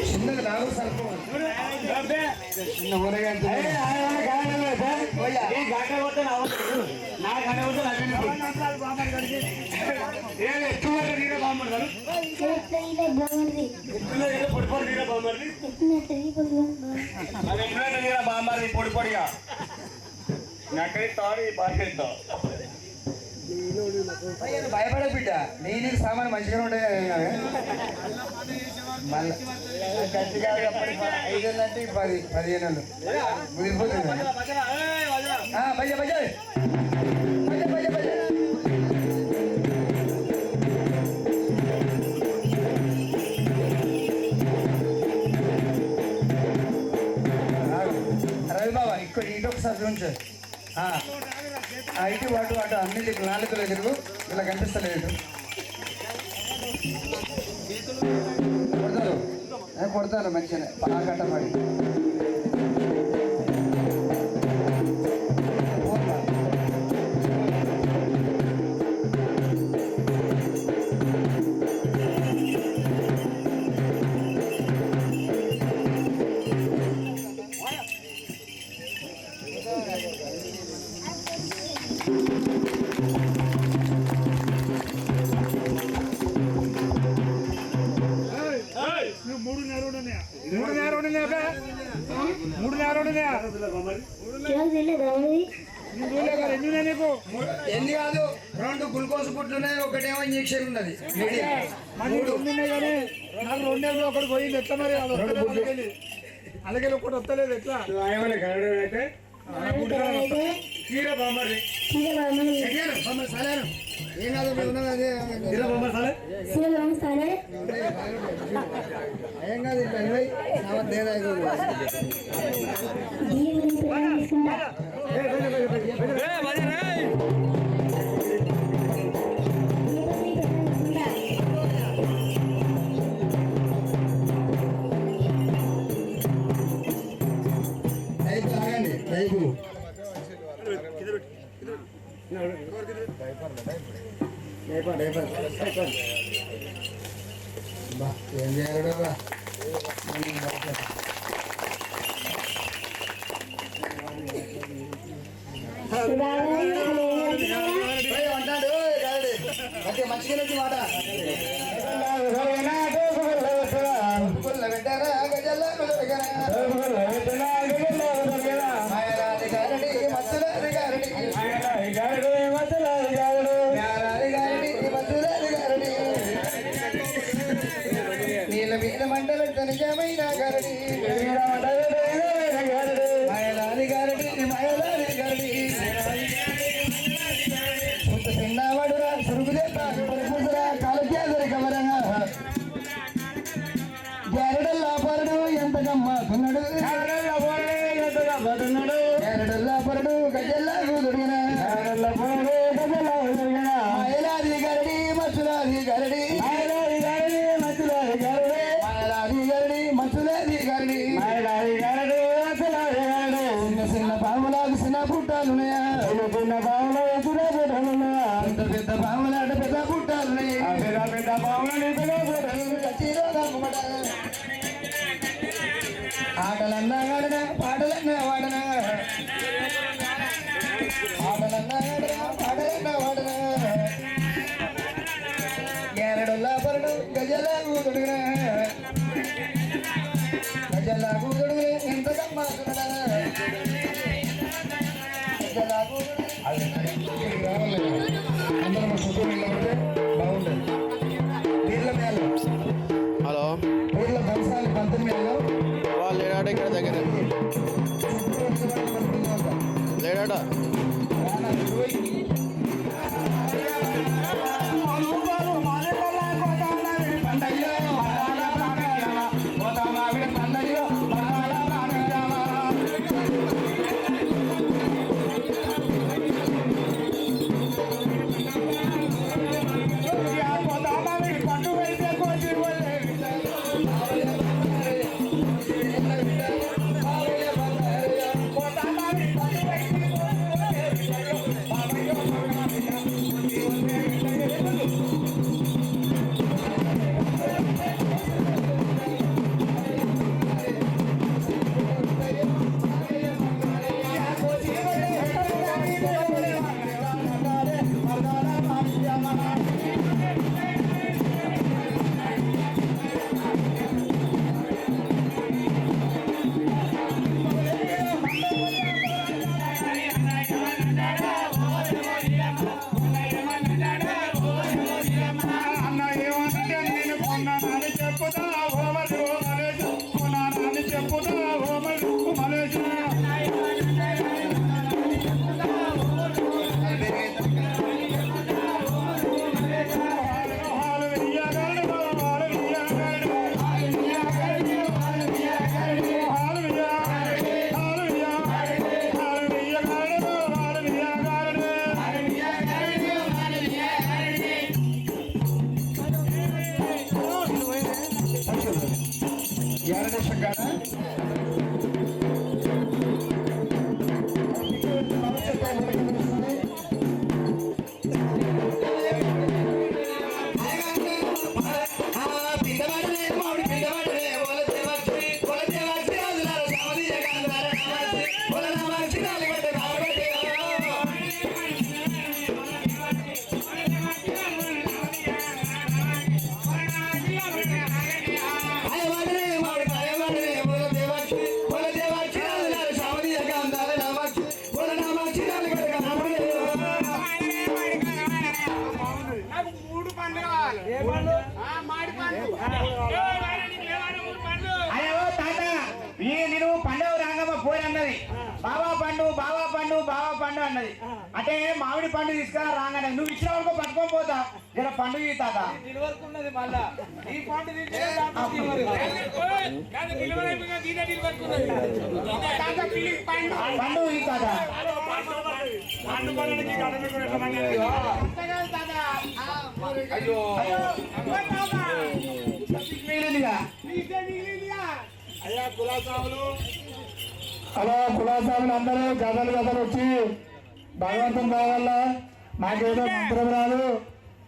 చిన్నగా నాలుగు సర్పం చిన్న ఊరగంటే బామ్మది పొడి పొడిగా నాకై తాడు బాగా భయపడే బిడ్డ నేను సామాన్ మంచిగా ఉంటాయి మళ్ళీ గట్టిగా 5 ఏళ్ళు అంటే 10-15 ఏళ్ళు ముదిరిపోతుంది భయ భయ భయ భయ రవి బాబా ఇంకొకసారి చూంచు ఇటు వాటు అటు అన్ని నాలుగులో తిరుగు ఇలా కనిపిస్తలేదు కొడతాను మంచిగానే బాగా కట్టబడి 3 ఉన్నాయా నీకు ఎన్ని కాదు 2 గ్లూకోజ్ పుట్లు ఉన్నాయి, ఒకటేమో ఇంజక్షన్ ఉన్నది. మరి 2 ఉన్నాయి కానీ నాకు 2 ఒకటి పోయింది ఎట్లా మరి అలాగే ఒకటి వస్తలేదు ఎట్లా అయితే తీరా బామ్మది ఏం కాదు తీరా బామ్మ సాలే ఏం కాదు ఇట్లా 20 ఆగండి రైతు ఏం చేయాలి అంటాడు మంచిగా మాట పెట్టారా గజల్లా గారడి మత్తులాది గారడి నీళ్ళ మీద మండల తనిజమైన గారడి మాయలాది గారడి మాయలాది గారడి చిన్నవాడురా సురుగుదే కాలకేదరి కవరంగా గారడల్లా పరుడు ఎంత గమ్మతున్నాడు గారడల్లా పరుడు గజల్లా కూతుడునా మాయలాది గారడి మత్తులాది గారడి మాయలాది గారడి మత్తులాది గారడి చిన్న చిన్న పాములాది చిన్న పుట్టాలున్నాయా చిన్న పాములు పెద్ద పెద్ద పాములాట పెద్ద పుట్టాలున్నాయి పెద్ద పాములు ఆటలన్నా వాడనా పాటలన్నా వాడనా ఆటలన్నా వాడనా పాటలన్నా వాడనా ఎరడుల్లా పరుడు గజల్లా కూతుడుగునా గజల్లా కూతుడుగునే ఎంత గమ్మతున్నా గజల్లా కూతుడు అందరం సుఖంగా బాగుండదు వీళ్ళ మేళ హలో వీళ్ళ దంశాలు 19 వాళ్ళు లేడాట ఇక్కడ దగ్గర లేడాట Bye. పండు అన్నది అంటే మామిడి పండు తీసుకురా రాగానే నువ్వు ఇచ్చిన వరకు పట్టుకొని పోతా జర పండు ఈ తాత నిలవడుకున్నది మళ్ళా ఈ పండు పండు ఈ తాత అయ్యా కులాసాములు అలా కులాసాములు అందరూ గదలు వచ్చి భగవంతుని రావాల మాకేదో మంత్రం రాదు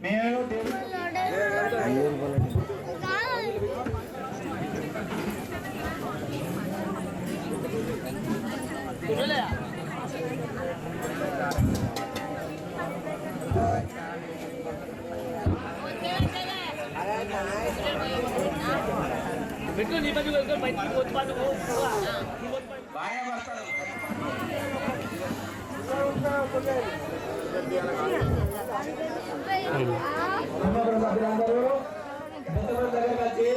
మేము సభ్యులందరూ దగ్గరకు వచ్చి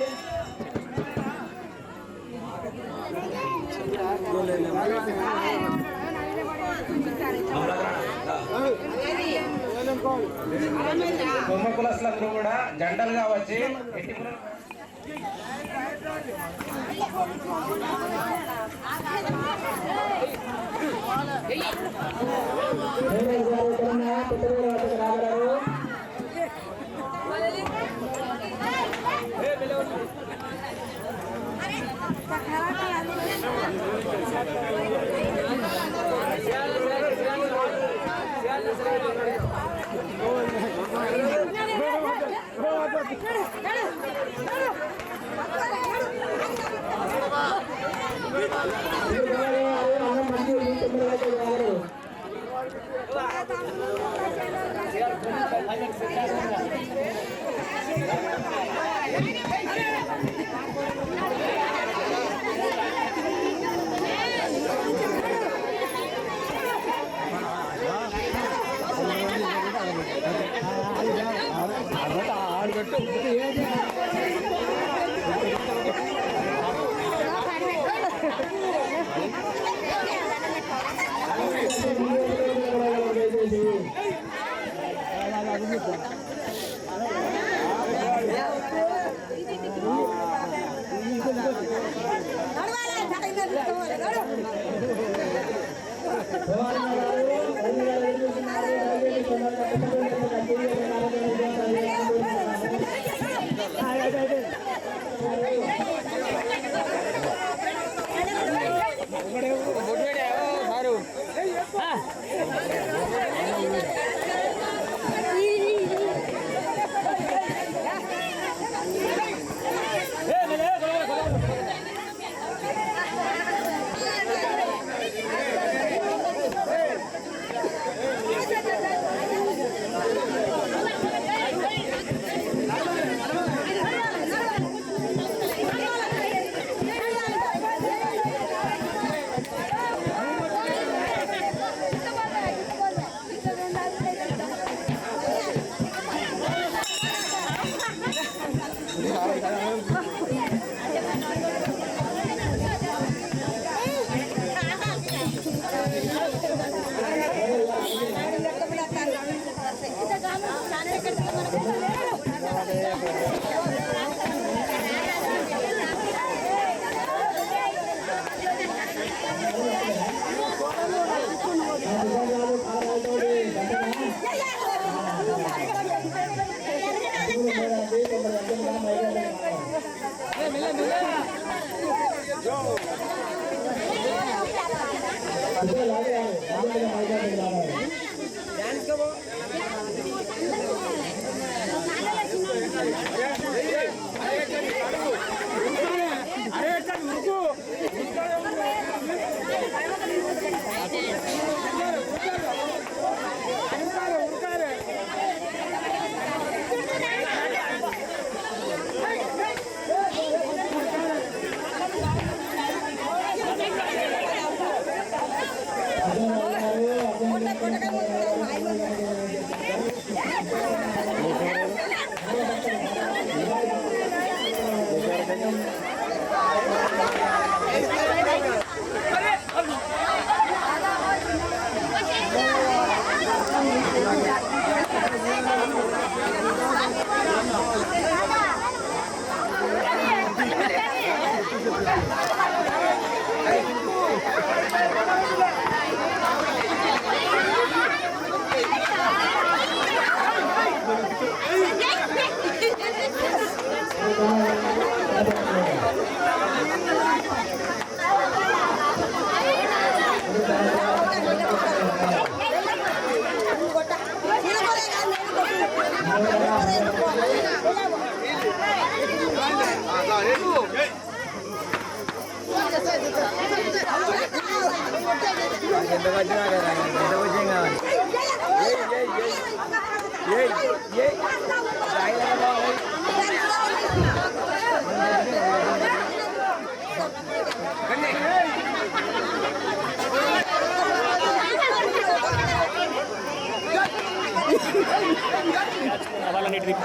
బొమ్మ కులస్తులందరూ కూడా జంటలుగా వచ్చి వాళ్ళని ట్రిప్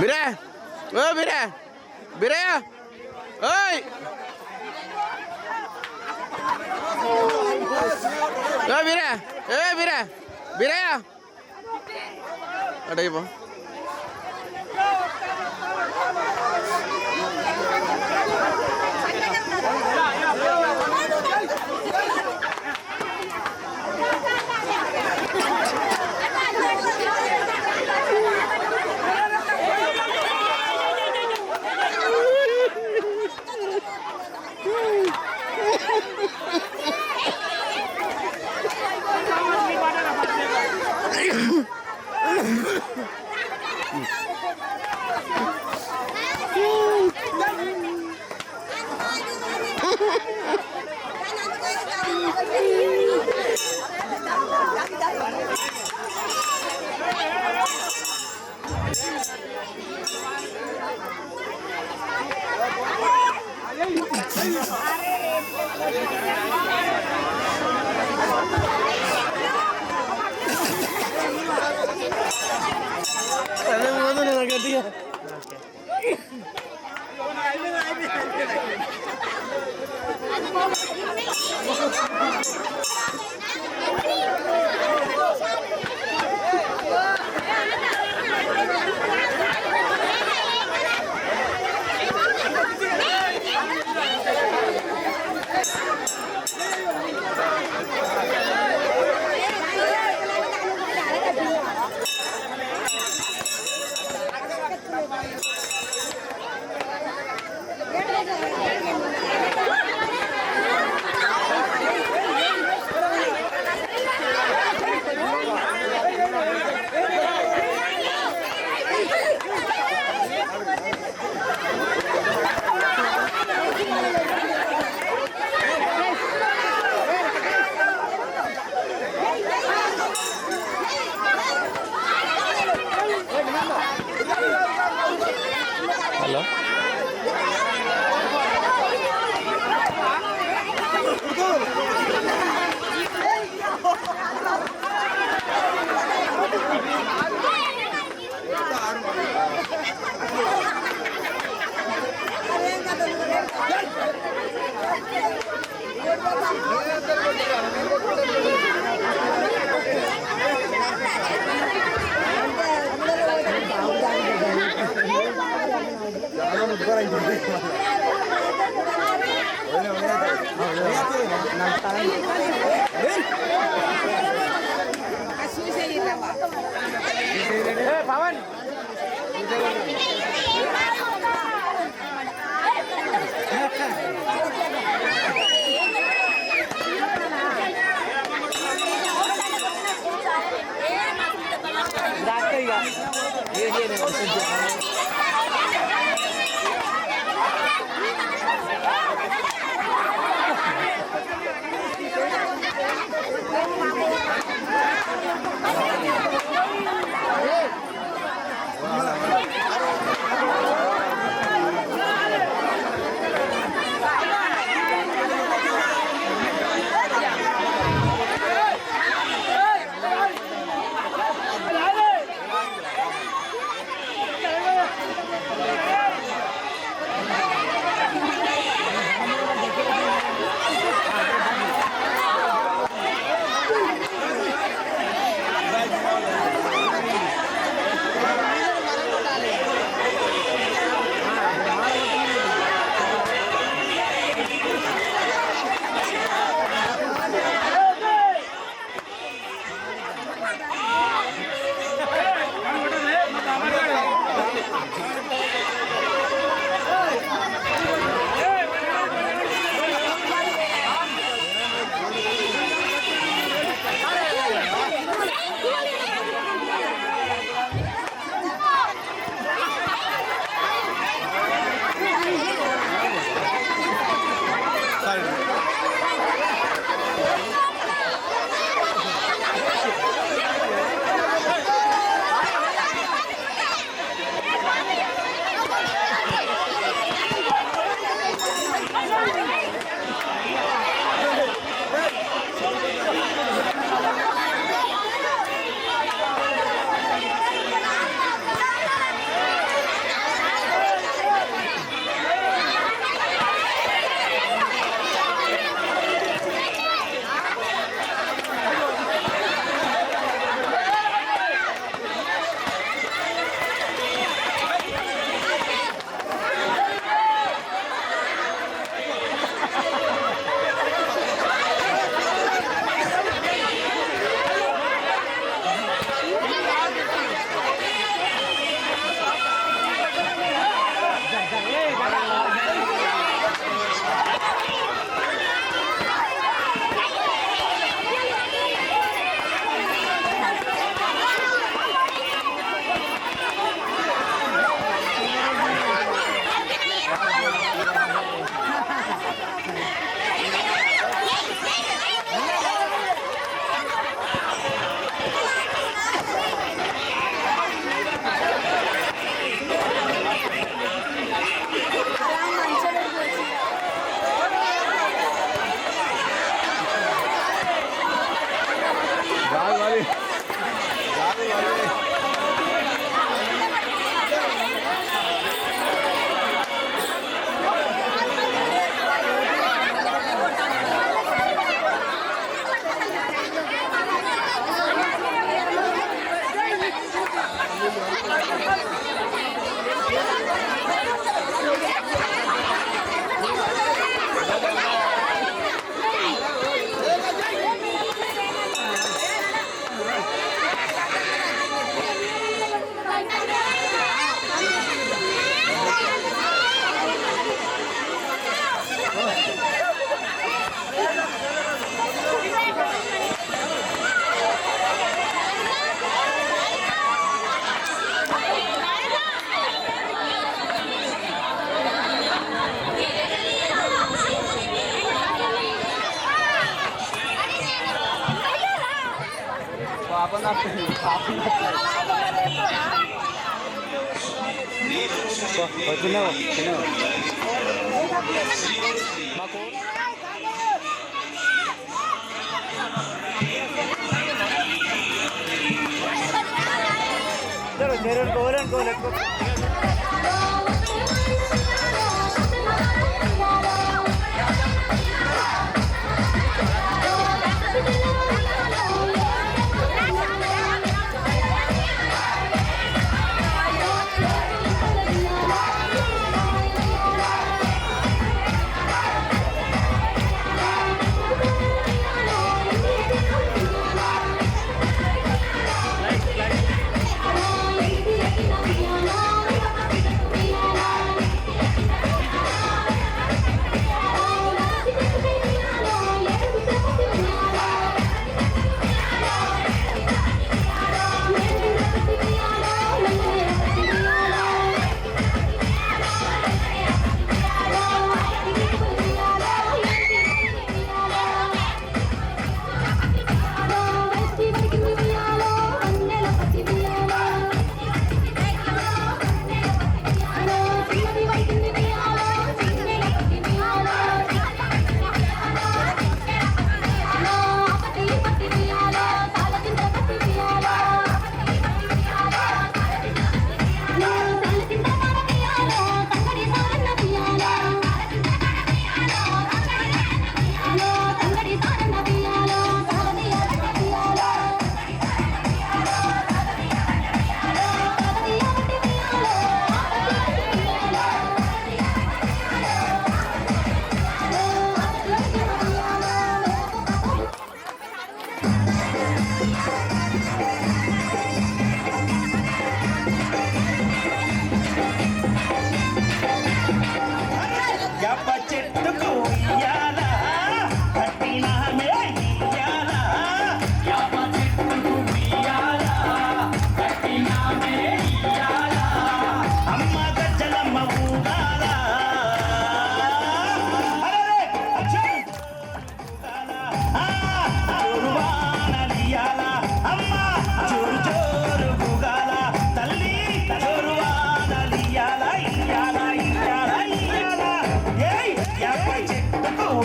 బిరే ఓ బిరే బిరే ఓయ్ ఓ బిరే ఏ బిరే బిరే అడైపో హలో Thank you. పవన్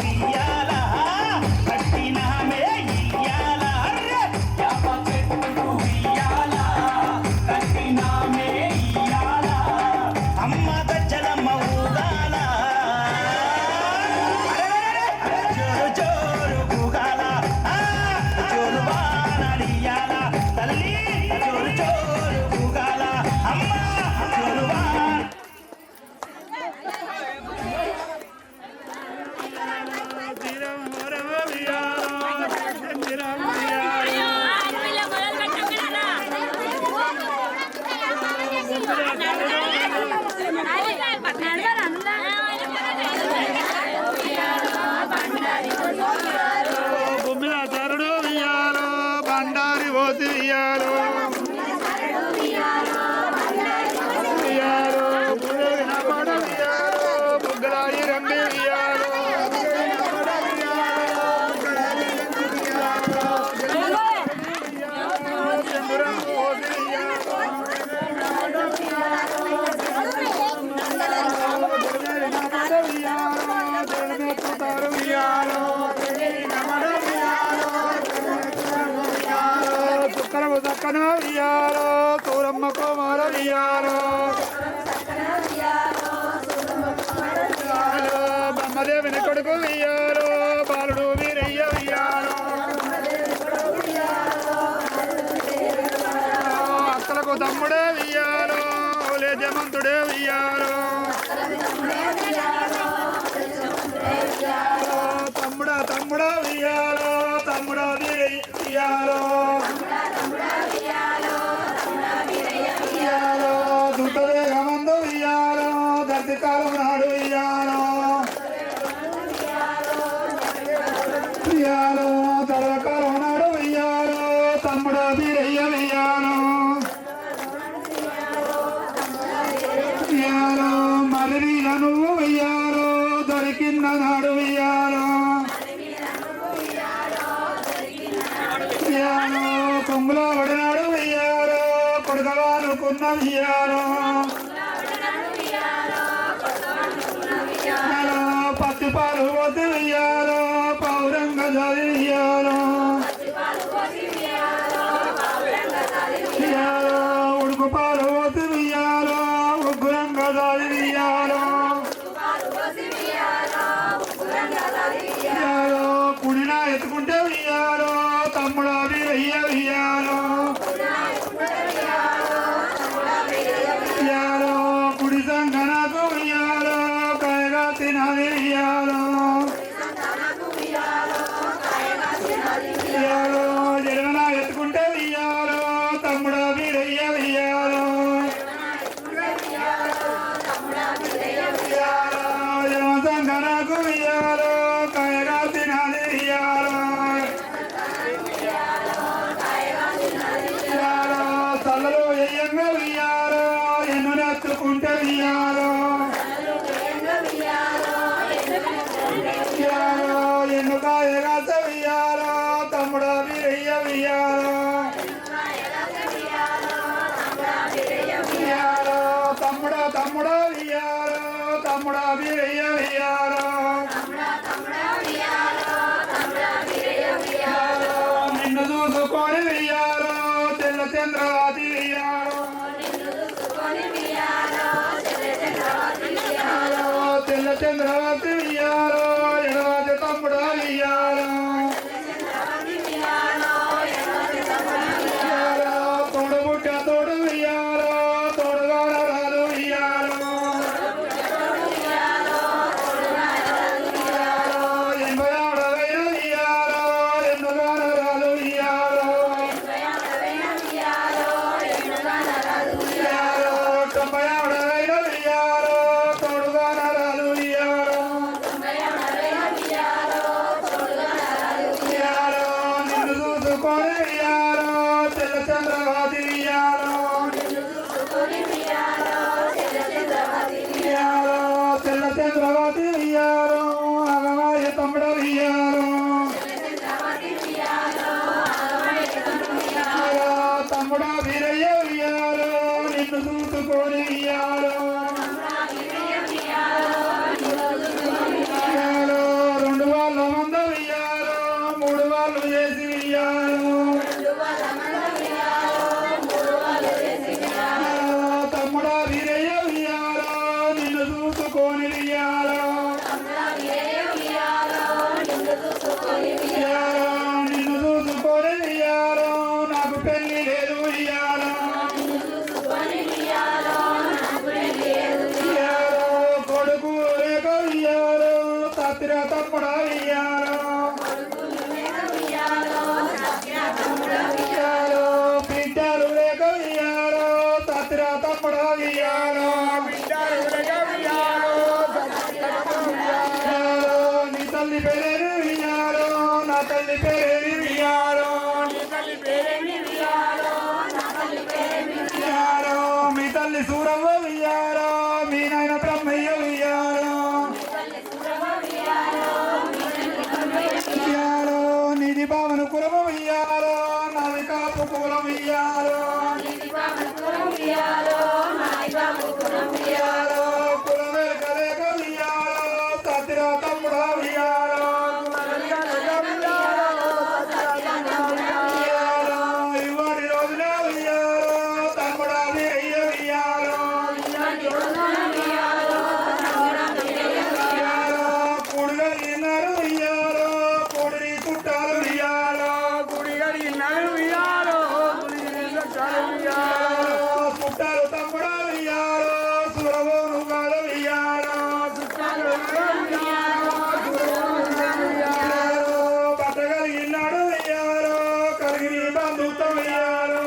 ఇయ్యాల కట్టినామే ఇయ్యాల యాప చెట్టు ఇయ్యాల కట్టినామే ఇయ్యాల అమ్మ గజ్జలమ్మ ఊగాల జోరు జోరు గుగాల జోరు బాణలియాల తల్లి జోరు జోరు గుగాల అమ్మ జోరు బాణ బొమ్మిల తరుడు వియాలో బండారి పోసి వియాలో వియాలో వినపడ వియాలో బుగ్గలాయి రండి వియాలో చంద్రం పోసి చుక్కలకు చక్కన వియాలో సూరమ్మ కుమార వియాలో బ్రహ్మదేవిని కొడుకు వియాలో బాలుడు వీరయ్య వియాలో అక్కలకు తమ్ముడే వియాలో ఓలే జమంతుడే వియాలో తమ్ముడా తమ్ముడా వియాలో తమ్ముడా వియాలో దుట్టదే గమందు వియాలో దర్శకాలం నాడు వియాలో వియాలో దర్శకాలం నాడు వియాలో తమ్ముడా వీరయ్య వియాలో వియాలో మరి నువ్వు వియాలో దొరికిన నాడు వియాలో వియాలో కొంగులో పడినాడు వియాలో కొడుకవానుకున్న వియాలో పత్తి పాలు పోతే వియాలో పౌరంగ జాతి వియాలో వియాలో ఉడుకు పాలు పోతే వియాలో ఉగ్గురంగ జాతి వియాలో వియాలో కుడినా ఎత్తుకుంటే వియాలో తమ్ముడా వీరయ్య వియాలో వియాలో కుడి సంగనకు వియాలో కాయగా తినాలి వియాలో వియాలో జరగన ఎత్తుకుంటే వియాలో తమ్ముడా వీరయ్య వియాలో వియాలో జరగ సంగనకు వియాలో కాయగా తినాలి వియాలో వియాలో తలలో ఎయ్యంగా వియాలో ఎన్ను నెత్తుకుంటే వియాలో వియాలో ఎన్ను కాయగా వియాలో తమ్ముడా వీరయ్య వియాలో వియాలో తమ్ముడా తమ్ముడా వియాలో తమ్ముడా వీరయ్య వియాలో వియాలో నిన్ను చూసుకొని వియాలో తెల్ల చంద్రవాది వియాలో తెల్ల చంద్రవాది వియాలో ఎడవాది తమ్ముడా వియాలో తోడు బుట్ట తోడు వియాలో తోడుగాడ రాదు వియాలో ఎనభై ఆడవైన వియాలో ఎన్నుగాడ రాదు వియాలో తొంభై ఆడవైన వియాలో తోడుగాడ రాదు వియాలో నిన్ను చూసుకొని వియాలో తెల్ల చంద్రవాది వియాలో తెల్ల చంద్రవాది వియాలో అగవాయ తమ్ముడ వియాలో తమ్ముడా వీరయ్య వియాలో నిన్ను చూసుకొని వియాలో రెండు చూసుకొని ఇయ్యాలో నిన్ను చూసుకొని ఇయ్యాలో నాకు పెళ్లి లేదు ఇయ్యాలో కొడుకు లేక ఇయ్యాలో తత్ర తమ్ముడ ఇయ్యాలో బిడ్డలు లేక ఇయ్యాలో తత్ర తమ్ముడ ఇయ్యాలో నీ తల్లి పేరేమి ఇయ్యాలో నా తల్లి పేరేమి ఇయ్యాలో మీ తల్లి సూరవ్వ ఇయ్యాలో మీ నాయన బ్రహ్మయ్య ఇయ్యాలో నిధి భావన కులము ఇయ్యాలో నాది కాపు కులం ఇయ్యాలో కులమే కలేక ఇయ్యాలో తత్ర తమ్ముడ ఇయ్యాలో ఇవాడి రోజున ఇయ్యాలో తమ్ముడా అయ్య ఇయ్యాలో కూడుగా ఇన్నారు ఇయ్యాలో కూడిని చుట్టాలు ఇయ్యాలో చుట్టాలు తమ్ముడా ఇయ్యాలో సురవోను గాలు ఇయ్యాలో బట్టగలిగినాడు ఇయ్యాలో కలిగి బంధుత్వం ఇయ్యాలో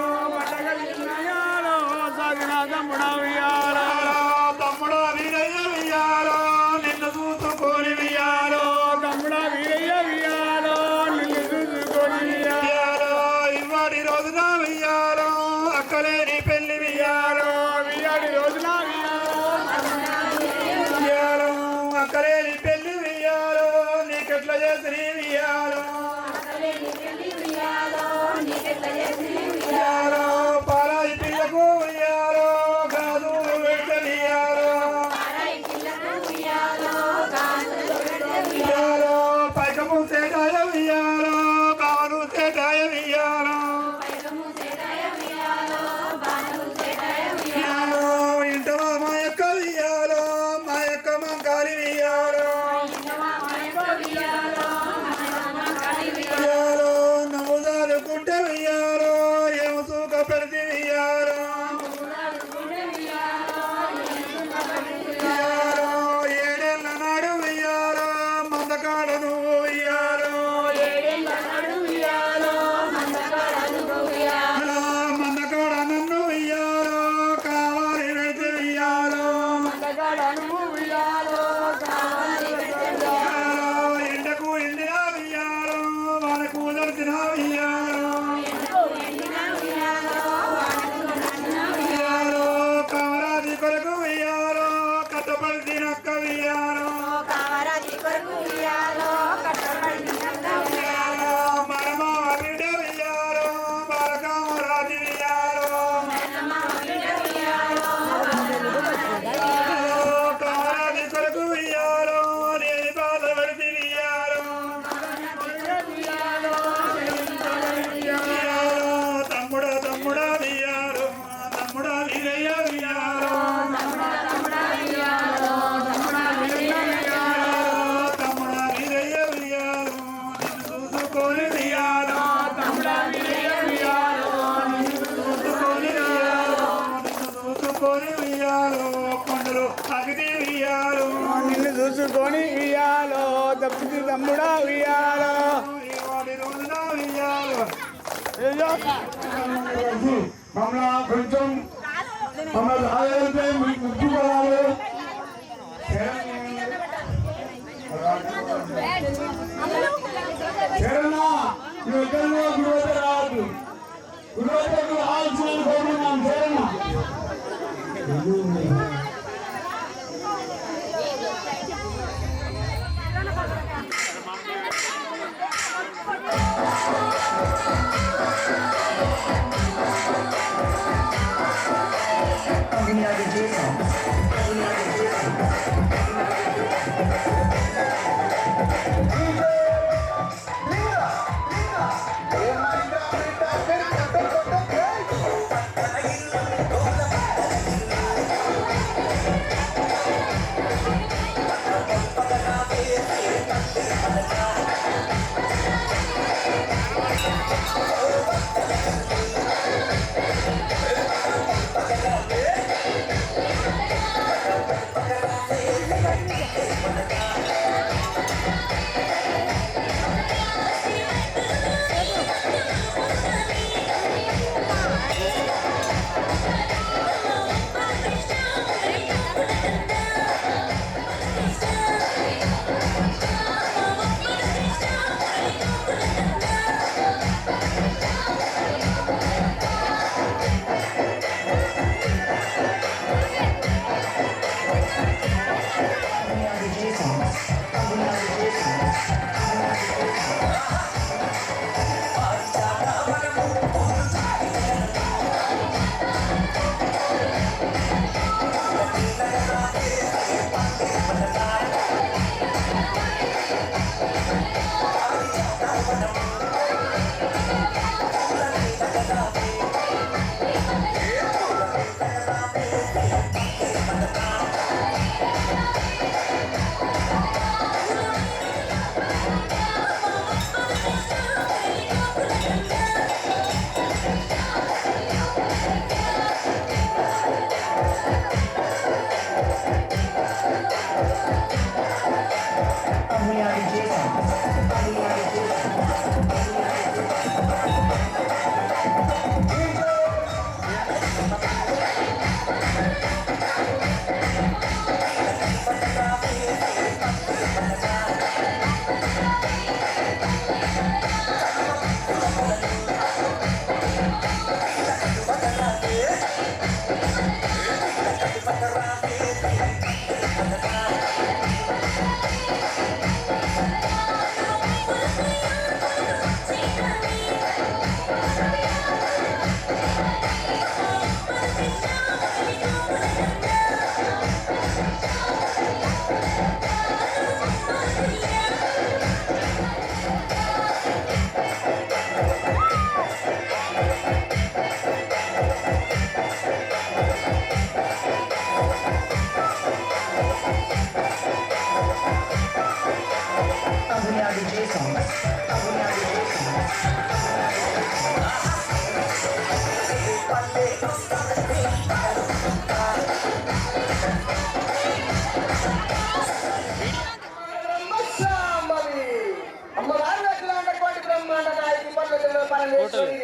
తమ్ముడా వీరయ్య ఇయ్యాలో నిన్ను చూసుకొని ఇయ్యాలో ఇవాడి రోజున ఇయ్యాలో అక్కలేని పెళ్లి ఇయ్యాలో అక్కలేని పెళ్లి ఇయ్యాలో నీకెట్లా చేసి ఇయ్యాలో పారాయి పిల్లకు ఇయ్యాలో కాదు పెట్టనియాలో పైకము సేటాయం ఇయ్యాలో కాను సేటాయం ఇయ్యాలో ఇంట మా యొక్క ఇయ్యాలో మా యొక్క మంకాలి ఇయ్యాలో నువ్వు దారుకుంటే ఇయ్యాలో ఏమో సూక పెడితే ఇయ్యాలో ఏడేళ్ళ నాడు ఇయ్యాలో మందకాడ నువ్వు ఇయ్యాలో మందకాడ నన్ను ఇయ్యాలో కావాలి పెడితే ఇయ్యాలో ఎండకు ఎండినా ఇయ్యాలో మనకు దర్శన ఇయ్యాలో కామరాజి కొరకు ఇయ్యాలో కట్టపడి నక్క ఇయ్యాలో మనమా బిడ్డ ఇయ్యాలో బాలకామరాజి ఇయ్యాలో కామరాజి కొరకు ఇయ్యాలో నేను బాధపడి ఇయ్యాలో తమ్ముడా తమ్ముడా ఇయ్యాలో తమ్ముడా వీరయ్య ఇయ్యాలో తమ్ముడా వీరయ్య ఇయ్యాలో నిన్ను చూసుకొని ఇయ్యాలో చూసుకొని ఇయ్యాలో కొండలు అగిది ఇయ్యాలో నిన్ను చూసుకొని ఇయ్యాలో తప్పితే తమ్ముడా ఇయ్యాలో వాడి రోజున ఇయ్యాలో మమ్మల్ని కొంచెం మమ్మల్ని ఆదాయంటే మీకు ముక్కు పడాలి శరణా నువ్వు ఎక్కడో గురువత రావద్దు గురువతకు రావాల్సిన కోరుకున్నాం శరణ Linga! అమ్మవారు బ్రహ్మాండ నాయకి పనులు పరమేశ్వరి